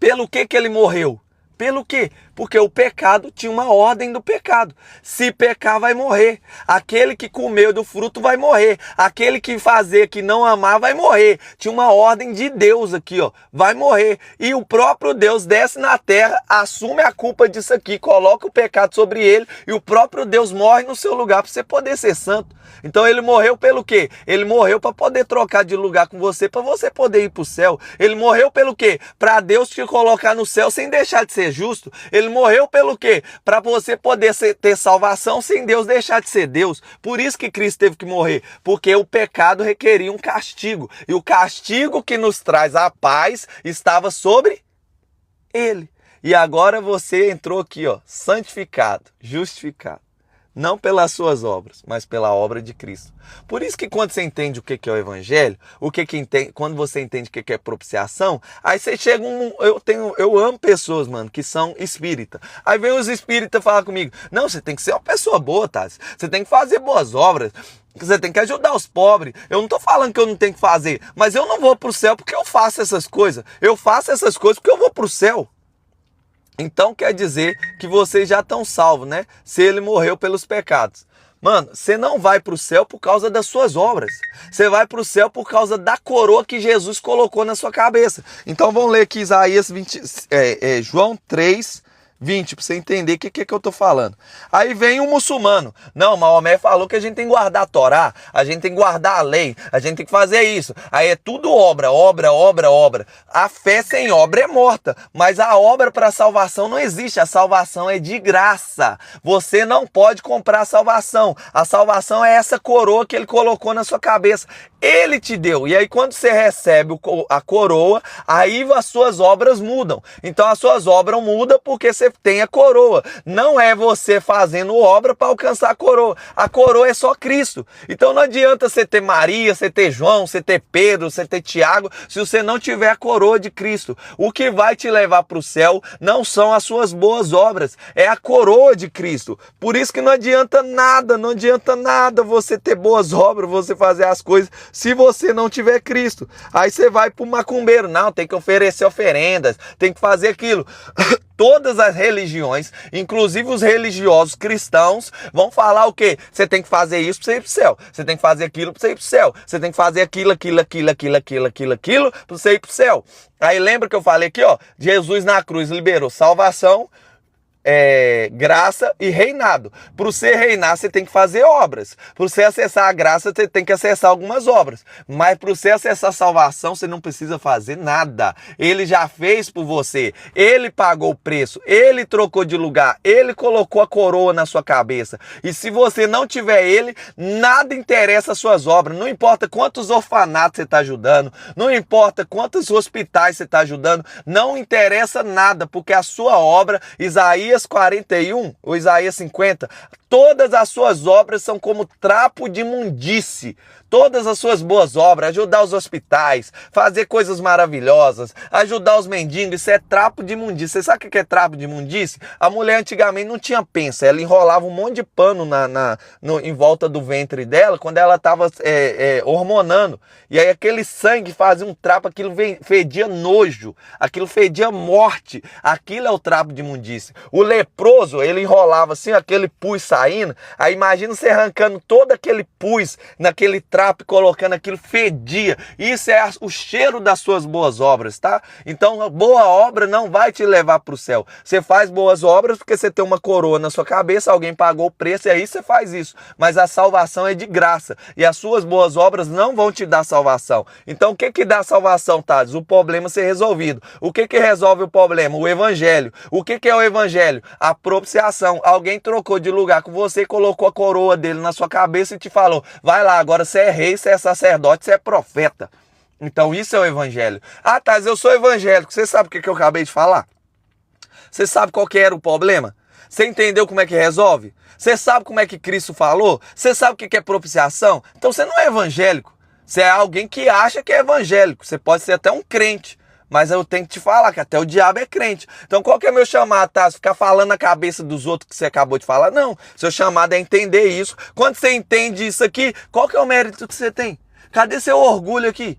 [SPEAKER 1] Pelo que ele morreu? Pelo quê? Porque o pecado tinha uma ordem do pecado. Se pecar, vai morrer. Aquele que comeu do fruto vai morrer. Aquele que fazer, que não amar, vai morrer. Tinha uma ordem de Deus aqui, ó. Vai morrer. E o próprio Deus desce na terra, assume a culpa disso aqui, coloca o pecado sobre ele, e o próprio Deus morre no seu lugar para você poder ser santo. Então ele morreu pelo quê? Ele morreu para poder trocar de lugar com você, para você poder ir para o céu. Ele morreu pelo quê? Para Deus te colocar no céu sem deixar de ser justo. Ele morreu pelo quê? Para você poder ter salvação sem Deus deixar de ser Deus. Por isso que Cristo teve que morrer, porque o pecado requeria um castigo. E o castigo que nos traz a paz estava sobre ele. E agora você entrou aqui, ó, santificado, justificado. não pelas suas obras, mas pela obra de Cristo. Por isso que quando você entende o que é o evangelho, quando você entende o que é propiciação, aí você chega eu amo pessoas, mano, que são espíritas. Aí vem os espíritas falar comigo: não, você tem que ser uma pessoa boa, Tassi. Você tem que fazer boas obras. Você tem que ajudar os pobres. Eu não tô falando que eu não tenho que fazer, mas eu não vou pro céu porque eu faço essas coisas. Eu faço essas coisas porque eu vou pro céu. Então quer dizer que vocês já estão salvos, né? Se ele morreu pelos pecados. Mano, você não vai para o céu por causa das suas obras. Você vai para o céu por causa da coroa que Jesus colocou na sua cabeça. Então vamos ler aqui João 3, 20, para você entender o que eu tô falando. Aí vem um muçulmano. Não, Maomé falou que a gente tem que guardar a Torá, a gente tem que guardar a lei, a gente tem que fazer isso. Aí é tudo obra, obra, obra, obra. A fé sem obra é morta, mas a obra para a salvação não existe. A salvação é de graça. Você não pode comprar a salvação. A salvação é essa coroa que ele colocou na sua cabeça. Ele te deu. E aí quando você recebe a coroa, aí as suas obras mudam. Então as suas obras mudam porque você tem a coroa. Não é você fazendo obra para alcançar a coroa. A coroa é só Cristo. Então não adianta você ter Maria, você ter João, você ter Pedro, você ter Tiago, se você não tiver a coroa de Cristo. O que vai te levar para o céu não são as suas boas obras, é a coroa de Cristo. Por isso que não adianta nada você ter boas obras, você fazer as coisas, se você não tiver Cristo. Aí você vai para o macumbeiro, não, tem que oferecer oferendas, tem que fazer aquilo. Todas as religiões, inclusive os religiosos cristãos, vão falar o quê? Você tem que fazer isso para você ir para o céu. Você tem que fazer aquilo para você ir para o céu. Você tem que fazer aquilo para você ir para o céu. Aí lembra que eu falei aqui, ó, Jesus na cruz liberou salvação, graça e reinado. Para você reinar, você tem que fazer obras. Para você acessar a graça, você tem que acessar algumas obras. Mas para você acessar a salvação, você não precisa fazer nada. Ele já fez por você. Ele pagou o preço. Ele trocou de lugar. Ele colocou a coroa na sua cabeça. E se você não tiver ele, nada interessa as suas obras. Não importa quantos orfanatos você está ajudando. Não importa quantos hospitais você está ajudando. Não interessa nada, porque a sua obra, Isaías 41 ou Isaías 50, todas as suas obras são como trapo de imundície. Todas as suas boas obras, ajudar os hospitais, fazer coisas maravilhosas, ajudar os mendigos, isso é trapo de imundície. Você sabe o que é trapo de imundície? A mulher antigamente não tinha pensa, ela enrolava um monte de pano em volta do ventre dela quando ela estava hormonando. E aí aquele sangue fazia um trapo, aquilo fedia nojo, aquilo fedia morte. Aquilo é o trapo de imundície. O leproso, ele enrolava assim, aquele pus saindo. Aí imagina você arrancando todo aquele pus naquele trapo e colocando aquilo, fedia. Isso é o cheiro das suas boas obras, tá? Então, boa obra não vai te levar para o céu. Você faz boas obras porque você tem uma coroa na sua cabeça, alguém pagou o preço e aí você faz isso. Mas a salvação é de graça. E as suas boas obras não vão te dar salvação. Então, o que dá salvação, Thales? O problema ser resolvido. O que resolve o problema? O evangelho. O que é o evangelho? A propiciação. Alguém trocou de lugar com você, colocou a coroa dele na sua cabeça e te falou: vai lá, agora você é rei, você é sacerdote, você é profeta. Então isso é o evangelho. Ah, Thales, eu sou evangélico. Você sabe o que eu acabei de falar? Você sabe qual que era o problema? Você entendeu como é que resolve? Você sabe como é que Cristo falou? Você sabe o que é propiciação? Então você não é evangélico. Você é alguém que acha que é evangélico. Você pode ser até um crente. Mas eu tenho que te falar que até o diabo é crente. Então qual que é meu chamado, tá? Ficar falando na cabeça dos outros que você acabou de falar? Não. Seu chamado é entender isso. Quando você entende isso aqui, qual que é o mérito que você tem? Cadê seu orgulho aqui?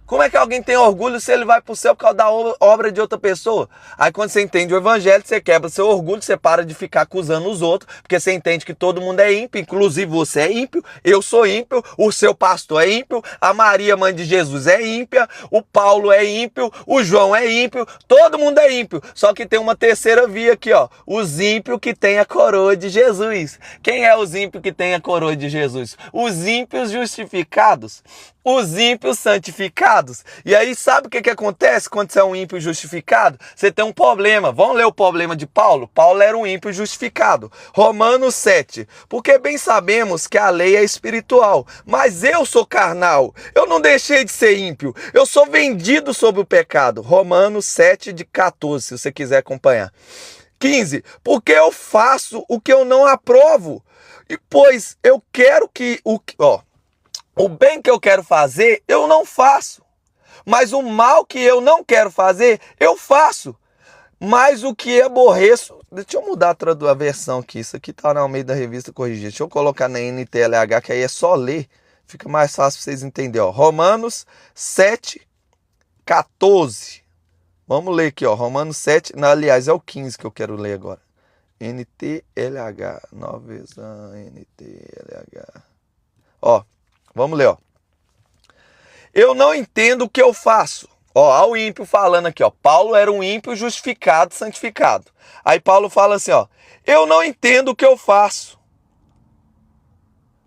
[SPEAKER 1] Como é que alguém tem orgulho se ele vai para o céu por causa da obra de outra pessoa? Aí quando você entende o evangelho, você quebra seu orgulho, você para de ficar acusando os outros, porque você entende que todo mundo é ímpio, inclusive você é ímpio, eu sou ímpio, o seu pastor é ímpio, a Maria, mãe de Jesus, é ímpia, o Paulo é ímpio, o João é ímpio, todo mundo é ímpio. Só que tem uma terceira via aqui, ó, os ímpios que têm a coroa de Jesus. Quem é os ímpios que têm a coroa de Jesus? Os ímpios justificados. Os ímpios santificados. E aí sabe o que acontece quando você é um ímpio justificado? Você tem um problema. Vamos ler o problema de Paulo? Paulo era um ímpio justificado. Romanos 7. Porque bem sabemos que a lei é espiritual, mas eu sou carnal. Eu não deixei de ser ímpio. Eu sou vendido sob o pecado. Romanos 7, de 14, se você quiser acompanhar. 15. Porque eu faço o que eu não aprovo. E pois eu quero que o bem que eu quero fazer, eu não faço. Mas o mal que eu não quero fazer, eu faço. Mas o que aborreço... Deixa eu mudar a versão aqui. Isso aqui tá no meio da revista corrigida. Deixa eu colocar na NTLH, que aí é só ler. Fica mais fácil pra vocês entenderem. Ó. Romanos 7, 14. Vamos ler aqui, ó. Romanos 7. Não, aliás, é o 15 que eu quero ler agora. NTLH. Nova versão NTLH. Ó. Vamos ler, ó. Eu não entendo o que eu faço. Ó, o ímpio falando aqui, ó. Paulo era um ímpio justificado, santificado. Aí Paulo fala assim, ó. Eu não entendo o que eu faço.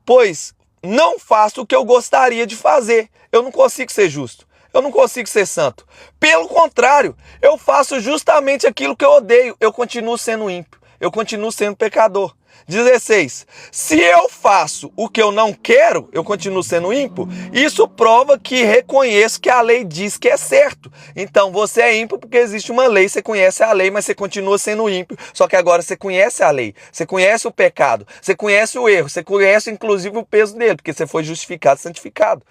[SPEAKER 1] Pois não faço o que eu gostaria de fazer. Eu não consigo ser justo. Eu não consigo ser santo. Pelo contrário, eu faço justamente aquilo que eu odeio. Eu continuo sendo ímpio. Eu continuo sendo pecador. 16. Se eu faço o que eu não quero, eu continuo sendo ímpio, isso prova que reconheço que a lei diz que é certo. Então você é ímpio porque existe uma lei, você conhece a lei, mas você continua sendo ímpio. Só que agora você conhece a lei, você conhece o pecado, você conhece o erro, você conhece inclusive o peso dele, porque você foi justificado, santificado.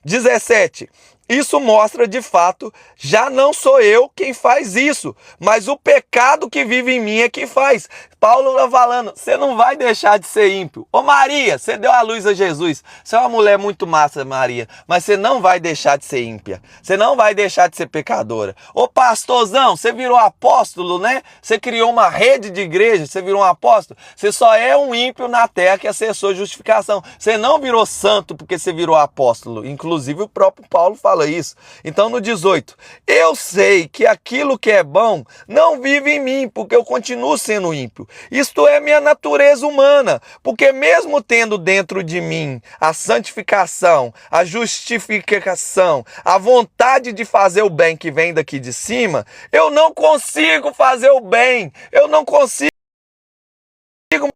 [SPEAKER 1] 17. Isso mostra, de fato, já não sou eu quem faz isso, mas o pecado que vive em mim é que faz. Paulo está falando, você não vai deixar de ser ímpio. Ô Maria, você deu a luz a Jesus. Você é uma mulher muito massa, Maria, mas você não vai deixar de ser ímpia. Você não vai deixar de ser pecadora. Ô pastorzão, você virou apóstolo, né? Você criou uma rede de igreja, você virou um apóstolo. Você só é um ímpio na terra que acessou a justificação. Você não virou santo porque você virou apóstolo. Inclusive o próprio Paulo fala isso. Então no 18, eu sei que aquilo que é bom não vive em mim, porque eu continuo sendo ímpio. Isto é minha natureza humana, porque mesmo tendo dentro de mim a santificação, a justificação, a vontade de fazer o bem que vem daqui de cima, eu não consigo fazer o bem, eu não consigo. O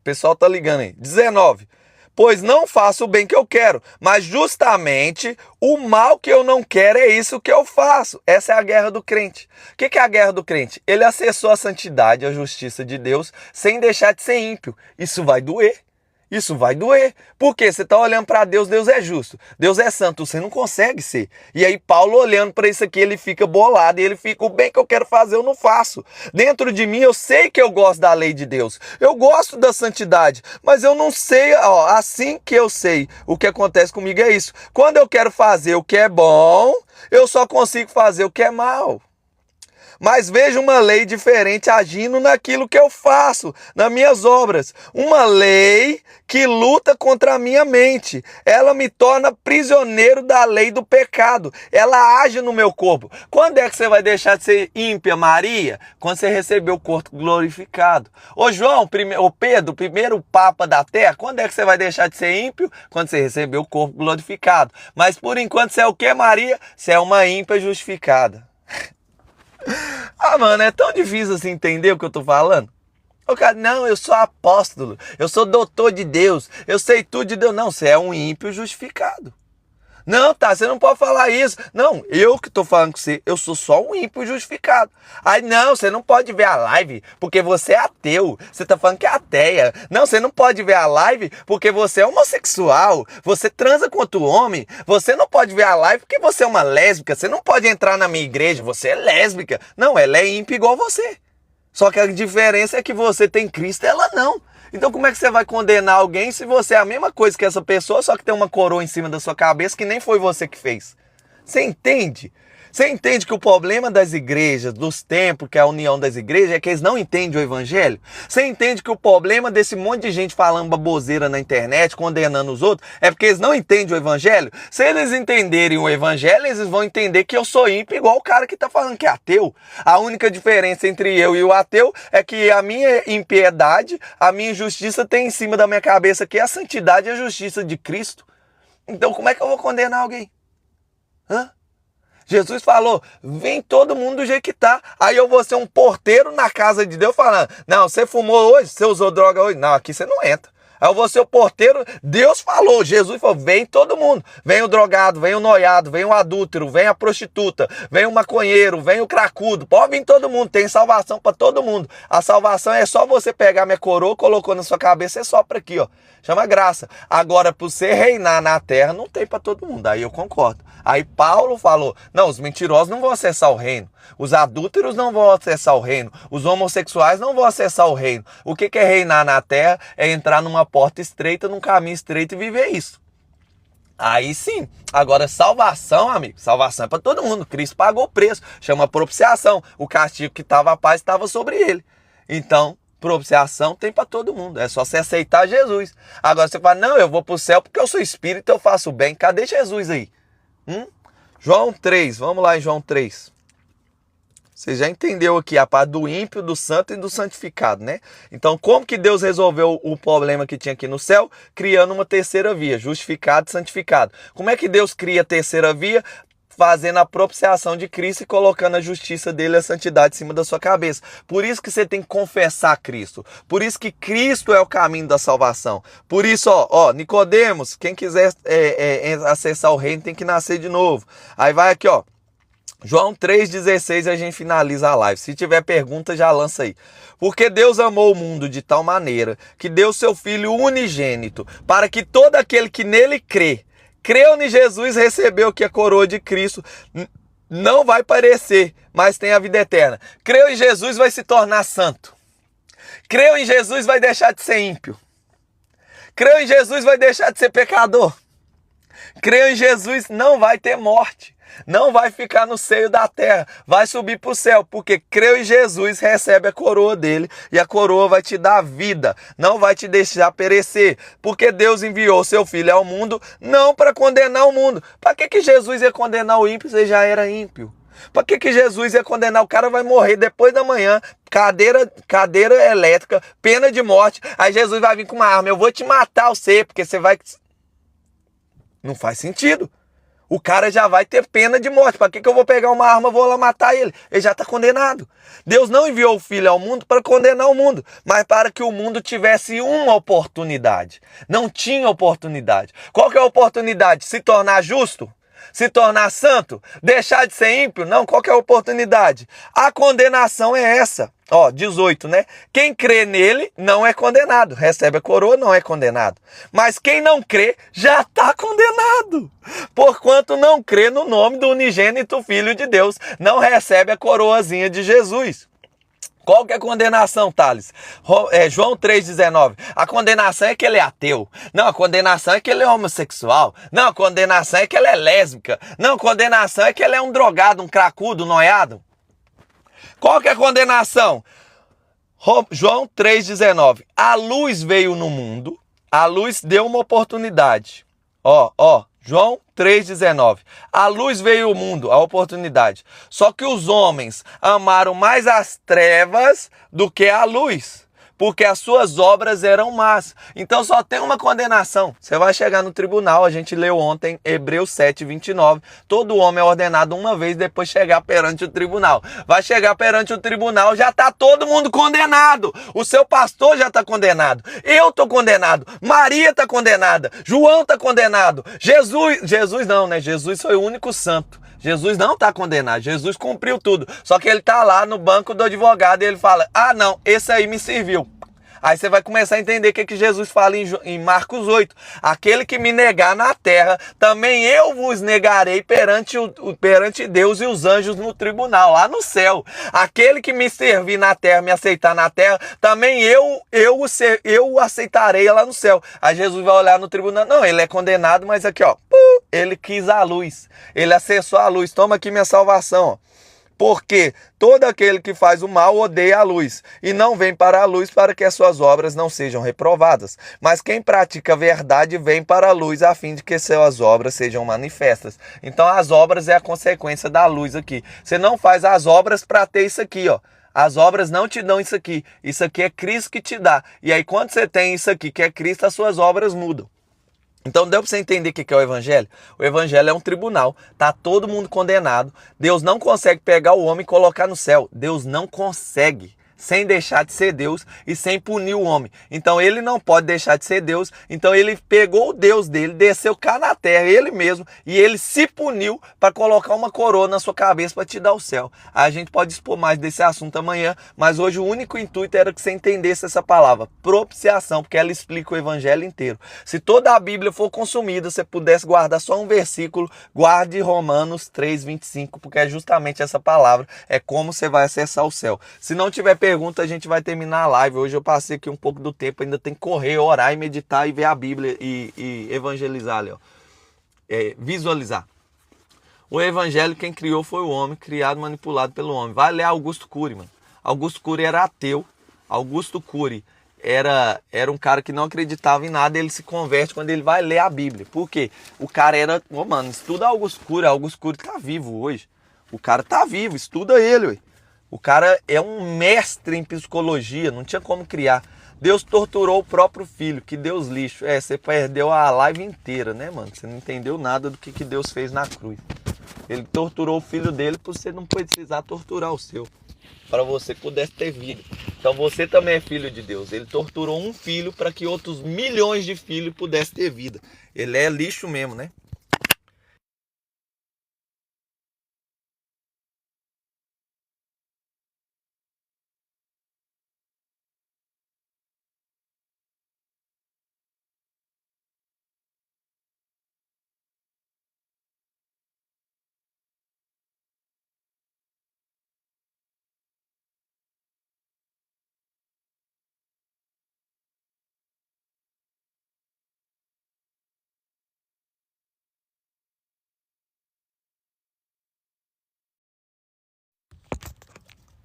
[SPEAKER 1] pessoal tá ligando aí. 19. Pois não faço o bem que eu quero, mas justamente o mal que eu não quero é isso que eu faço. Essa é a guerra do crente. O que é a guerra do crente? Ele acessou a santidade, a justiça de Deus, sem deixar de ser ímpio. Isso vai doer. Isso vai doer. Porque você está olhando para Deus, Deus é justo, Deus é santo, você não consegue ser. E aí Paulo olhando para isso aqui, ele fica bolado, e ele fica, o bem que eu quero fazer eu não faço. Dentro de mim eu sei que eu gosto da lei de Deus, eu gosto da santidade, mas eu não sei, ó, assim que eu sei, o que acontece comigo é isso. Quando eu quero fazer o que é bom, eu só consigo fazer o que é mal. Mas vejo uma lei diferente agindo naquilo que eu faço, nas minhas obras. Uma lei que luta contra a minha mente. Ela me torna prisioneiro da lei do pecado. Ela age no meu corpo. Quando é que você vai deixar de ser ímpia, Maria? Quando você receber o corpo glorificado. Ô João, ô Pedro, primeiro Papa da Terra, quando é que você vai deixar de ser ímpio? Quando você receber o corpo glorificado. Mas por enquanto você é o que, Maria? Você é uma ímpia justificada. Ah, mano, é tão difícil assim entender o que eu tô falando. O cara, não, eu sou apóstolo, eu sou doutor de Deus, eu sei tudo de Deus. Não, você é um ímpio justificado. Não, tá, você não pode falar isso. Não, eu que tô falando com você, eu sou só um ímpio justificado. Aí, não, você não pode ver a live porque você é ateu. Você tá falando que é ateia. Não, você não pode ver a live porque você é homossexual. Você transa com outro homem. Você não pode ver a live porque você é uma lésbica. Você não pode entrar na minha igreja, você é lésbica. Não, ela é ímpia igual você. Só que a diferença é que você tem Cristo e ela não. Então como é que você vai condenar alguém se você é a mesma coisa que essa pessoa, só que tem uma coroa em cima da sua cabeça que nem foi você que fez? Você entende? Você entende que o problema das igrejas, dos templos, que é a união das igrejas, é que eles não entendem o evangelho? Você entende que o problema desse monte de gente falando baboseira na internet, condenando os outros, é porque eles não entendem o evangelho? Se eles entenderem o evangelho, eles vão entender que eu sou ímpio igual o cara que está falando que é ateu. A única diferença entre eu e o ateu é que a minha impiedade, a minha injustiça tem em cima da minha cabeça que é a santidade e a justiça de Cristo. Então como é que eu vou condenar alguém? Hã? Jesus falou, vem todo mundo do jeito que tá. Aí eu vou ser um porteiro na casa de Deus falando, não, você fumou hoje, você usou droga hoje. Não, aqui você não entra. Aí eu vou ser o porteiro. Deus falou, Jesus falou, vem todo mundo. Vem o drogado, vem o noiado, vem o adúltero, vem a prostituta, vem o maconheiro, vem o cracudo. Pode vir todo mundo, tem salvação para todo mundo. A salvação é só você pegar minha coroa, colocou na sua cabeça e sopra aqui, ó. Chama graça. Agora, para você reinar na terra, não tem para todo mundo. Aí eu concordo. Aí Paulo falou, não, os mentirosos não vão acessar o reino. Os adúlteros não vão acessar o reino. Os homossexuais não vão acessar o reino. O que é reinar na terra? É entrar numa porta estreita, num caminho estreito e viver isso. Aí sim. Agora, salvação, amigo, salvação é para todo mundo. Cristo pagou o preço. Chama propiciação. O castigo que estava a paz estava sobre ele. Então, propiciação tem para todo mundo. É só você aceitar Jesus. Agora você fala, não, eu vou para o céu porque eu sou espírito, eu faço bem. Cadê Jesus aí? João 3, vamos lá em João 3. Você já entendeu aqui a parte do ímpio, do santo e do santificado, né? Então, como que Deus resolveu o problema que tinha aqui no céu? Criando uma terceira via, justificado e santificado. Como é que Deus cria a terceira via? Fazendo a propiciação de Cristo e colocando a justiça dele, a santidade em cima da sua cabeça. Por isso que você tem que confessar Cristo. Por isso que Cristo é o caminho da salvação. Por isso, ó Nicodemos, quem quiser acessar o reino tem que nascer de novo. Aí vai aqui, ó. João 3,16 e a gente finaliza a live. Se tiver pergunta, já lança aí. Porque Deus amou o mundo de tal maneira que deu seu Filho unigênito, para que todo aquele que nele creu em Jesus, recebeu que a coroa de Cristo não vai perecer, mas tem a vida eterna. Creu em Jesus, vai se tornar santo. Creu em Jesus, vai deixar de ser ímpio. Creu em Jesus, vai deixar de ser pecador. Creu em Jesus, não vai ter morte. Não vai ficar no seio da terra, vai subir para o céu, porque creu em Jesus, recebe a coroa dele e a coroa vai te dar vida, não vai te deixar perecer, porque Deus enviou seu Filho ao mundo não para condenar o mundo. Para que Jesus ia condenar o ímpio se ele já era ímpio? Para que Jesus ia condenar? O cara vai morrer depois da manhã, cadeira elétrica, pena de morte, aí Jesus vai vir com uma arma, eu vou te matar você, porque você vai... Não faz sentido. O cara já vai ter pena de morte. Para que eu vou pegar uma arma e vou lá matar ele? Ele já está condenado. Deus não enviou o Filho ao mundo para condenar o mundo, mas para que o mundo tivesse uma oportunidade. Não tinha oportunidade. Qual que é a oportunidade? Se tornar justo? Se tornar santo? Deixar de ser ímpio? Não, qual que é a oportunidade? A condenação é essa. 18, né? Quem crê nele não é condenado. Recebe a coroa, não é condenado. Mas quem não crê já está condenado. Porquanto não crê no nome do unigênito Filho de Deus, não recebe a coroazinha de Jesus. Qual que é a condenação, Thales? João 3,19. A condenação é que ele é ateu. Não, a condenação é que ele é homossexual. Não, a condenação é que ele é lésbica. Não, a condenação é que ele é um drogado, um cracudo, um noiado. Qual que é a condenação? João 3,19. A luz veio no mundo, a luz deu uma oportunidade. João 3,19. A luz veio ao mundo, a oportunidade. Só que os homens amaram mais as trevas do que a luz, porque as suas obras eram más. Então só tem uma condenação. Você vai chegar no tribunal, a gente leu ontem, Hebreus 7:29. Todo homem é ordenado uma vez, depois chegar perante o tribunal. Vai chegar perante o tribunal, já está todo mundo condenado. O seu pastor já está condenado. Eu estou condenado. Maria está condenada. João está condenado. Jesus não, né? Jesus foi o único santo. Jesus não está condenado, Jesus cumpriu tudo. Só que ele está lá no banco do advogado e ele fala, não, esse aí me serviu. Aí você vai começar a entender o que Jesus fala em Marcos 8. Aquele que me negar na terra, também eu vos negarei perante Deus e os anjos no tribunal, lá no céu. Aquele que me servir na terra, me aceitar na terra, também eu o aceitarei lá no céu. Aí Jesus vai olhar no tribunal, não, ele é condenado, mas aqui, ele quis a luz, ele acessou a luz, toma aqui minha salvação, Porque todo aquele que faz o mal odeia a luz e não vem para a luz para que as suas obras não sejam reprovadas. Mas quem pratica a verdade vem para a luz a fim de que suas obras sejam manifestas. Então as obras é a consequência da luz aqui. Você não faz as obras para ter isso aqui, ó. As obras não te dão isso aqui. Isso aqui é Cristo que te dá. E aí quando você tem isso aqui que é Cristo, as suas obras mudam. Então deu para você entender o que é o Evangelho? O Evangelho é um tribunal, tá todo mundo condenado. Deus não consegue pegar o homem e colocar no céu. Deus não consegue. sem deixar de ser Deus e sem punir o homem. Então ele não pode deixar de ser Deus. Então ele pegou o Deus dele, desceu cá na terra, ele mesmo, e ele se puniu para colocar uma coroa na sua cabeça para te dar o céu. A gente pode expor mais desse assunto amanhã, mas hoje o único intuito era que você entendesse essa palavra, propiciação, porque ela explica o evangelho inteiro. Se toda a Bíblia for consumida, você pudesse guardar só um versículo, guarde Romanos 3:25, porque é justamente essa palavra, é como você vai acessar o céu. Se não tiver pergunta, a gente vai terminar a live. Hoje eu passei aqui um pouco do tempo, ainda tem que correr, orar e meditar e ver a Bíblia e evangelizar ali, ó. Visualizar. O evangelho quem criou foi o homem, criado, manipulado pelo homem. Vai ler Augusto Cury, mano. Augusto Cury era ateu. Augusto Cury era um cara que não acreditava em nada, ele se converte quando ele vai ler a Bíblia. Por quê? O cara era... mano, estuda Augusto Cury tá vivo hoje. O cara tá vivo, estuda ele, ué. O cara é um mestre em psicologia, não tinha como criar. Deus torturou o próprio filho, que Deus lixo. Você perdeu a live inteira, né, mano? Você não entendeu nada do que Deus fez na cruz. Ele torturou o filho dele para você não precisar torturar o seu. Para você pudesse ter vida. Então você também é filho de Deus. Ele torturou um filho para que outros milhões de filhos pudessem ter vida. Ele é lixo mesmo, né?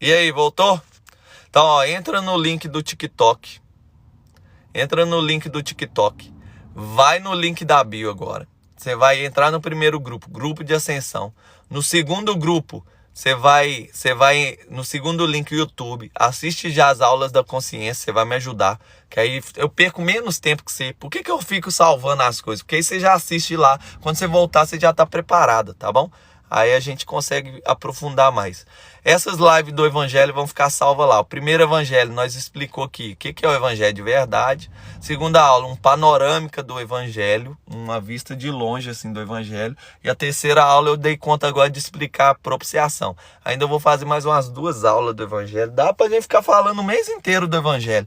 [SPEAKER 1] E aí, voltou? Então, ó, entra no link do TikTok. Entra no link do TikTok. Vai no link da bio agora. Você vai entrar no primeiro grupo, grupo de ascensão. No segundo grupo, você vai no segundo link YouTube. Assiste já as aulas da consciência, você vai me ajudar. Que aí eu perco menos tempo que você. Por que eu fico salvando as coisas? Porque aí você já assiste lá. Quando você voltar, você já está preparado, tá bom? Aí a gente consegue aprofundar mais. Essas lives do evangelho vão ficar salvas lá. O primeiro evangelho nós explicou aqui o que é o evangelho de verdade. Segunda aula, uma panorâmica do evangelho, uma vista de longe assim do evangelho. E a terceira aula eu dei conta agora de explicar a propiciação. Ainda vou fazer mais umas 2 aulas do evangelho. Dá pra gente ficar falando o mês inteiro do evangelho.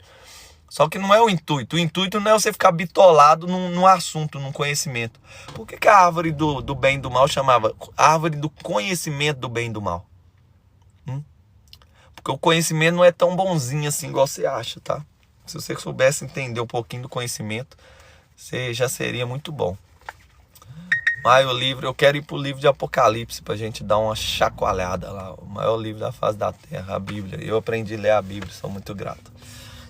[SPEAKER 1] Só que não é o intuito. O intuito não é você ficar bitolado num assunto, num conhecimento. Por que a árvore do bem e do mal chamava árvore do conhecimento do bem e do mal? Porque o conhecimento não é tão bonzinho assim igual você acha, tá? Se você soubesse entender um pouquinho do conhecimento, você já seria muito bom. Mas o livro, eu quero ir pro livro de Apocalipse pra gente dar uma chacoalhada lá. O maior livro da face da terra, a Bíblia. Eu aprendi a ler a Bíblia, sou muito grato.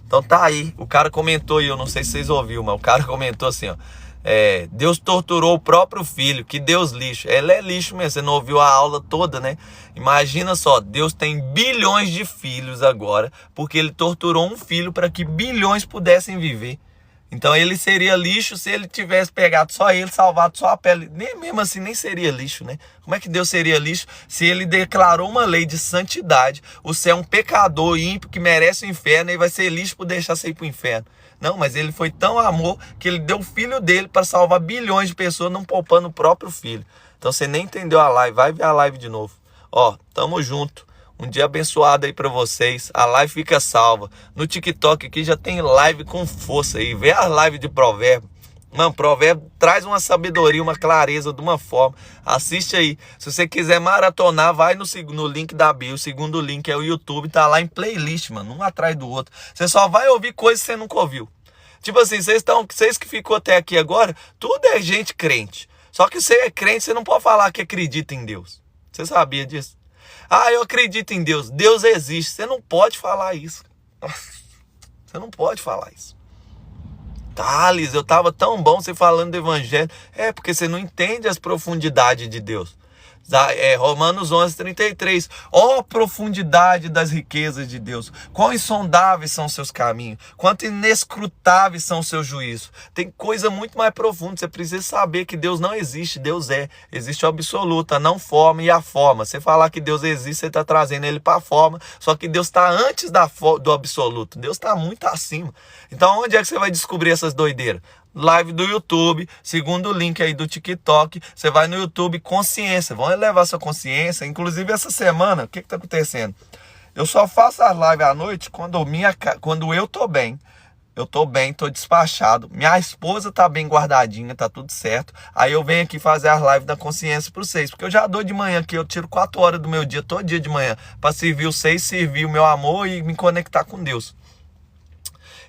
[SPEAKER 1] Então tá aí, o cara comentou, e eu não sei se vocês ouviram, mas o cara comentou assim, ó. Deus torturou o próprio filho, que Deus lixo. Ele é lixo mesmo, você não ouviu a aula toda, né? Imagina só, Deus tem bilhões de filhos agora, porque ele torturou um filho para que bilhões pudessem viver. Então ele seria lixo se ele tivesse pegado só ele, salvado só a pele. Nem, mesmo assim nem seria lixo, né? Como é que Deus seria lixo se ele declarou uma lei de santidade? Você é um pecador ímpio que merece o inferno e vai ser lixo por deixar você ir para o inferno. Não, mas ele foi tão amor que ele deu o filho dele para salvar bilhões de pessoas, não poupando o próprio filho. Então você nem entendeu a live, vai ver a live de novo. Ó, tamo junto. Um dia abençoado aí pra vocês. A live fica salva. No TikTok aqui já tem live com força aí. Vê a live de provérbio. Mano, provérbio traz uma sabedoria, uma clareza de uma forma. Assiste aí. Se você quiser maratonar, vai no link da bio. O segundo link é o YouTube. Tá lá em playlist, mano. Um atrás do outro. Você só vai ouvir coisas que você nunca ouviu. Tipo assim, vocês que ficou até aqui agora, tudo é gente crente. Só que você é crente, você não pode falar que acredita em Deus. Você sabia disso? Ah, eu acredito em Deus. Deus existe. Você não pode falar isso. Nossa, você não pode falar isso. Thales, eu tava tão bom você falando do evangelho. Porque você não entende as profundidades de Deus. Romanos 11:33. Ó profundidade das riquezas de Deus, quão insondáveis são seus caminhos, quanto inescrutáveis são seus juízos. Tem coisa muito mais profunda. Você precisa saber que Deus não existe, Deus é. Existe o absoluto, a não forma e a forma. Você falar que Deus existe, você está trazendo ele para a forma, só que Deus está antes do absoluto. Deus está muito acima. Então onde é que você vai descobrir essas doideiras? Live do YouTube, segundo o link aí do TikTok, você vai no YouTube, consciência, vão elevar sua consciência. Inclusive essa semana, o que tá acontecendo? Eu só faço as lives à noite quando eu tô bem. Eu tô bem, tô despachado. Minha esposa tá bem guardadinha, tá tudo certo. Aí eu venho aqui fazer as lives da consciência para vocês. Porque eu já dou de manhã aqui, eu tiro 4 horas do meu dia, todo dia de manhã, para servir vocês, servir o meu amor e me conectar com Deus.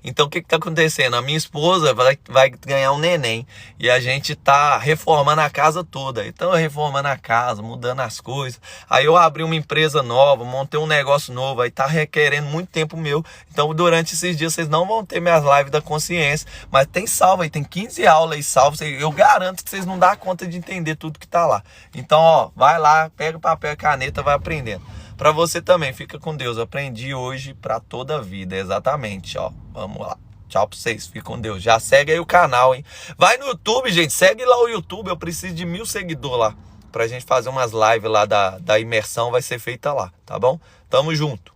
[SPEAKER 1] Então o que está acontecendo? A minha esposa vai ganhar um neném e a gente está reformando a casa toda. Então reformando a casa, mudando as coisas. Aí eu abri uma empresa nova, montei um negócio novo, aí está requerendo muito tempo meu. Então durante esses dias vocês não vão ter minhas lives da consciência, mas tem salvo aí, tem 15 aulas aí salvo. Eu garanto que vocês não dão conta de entender tudo que está lá. Então ó, vai lá, pega papel e caneta, vai aprendendo. Para você também, fica com Deus. Aprendi hoje para toda a vida, exatamente, ó. Vamos lá. Tchau pra vocês, fica com Deus. Já segue aí o canal, hein? Vai no YouTube, gente, segue lá o YouTube. Eu preciso de 1000 seguidores lá. Pra gente fazer umas lives lá da imersão, vai ser feita lá, tá bom? Tamo junto.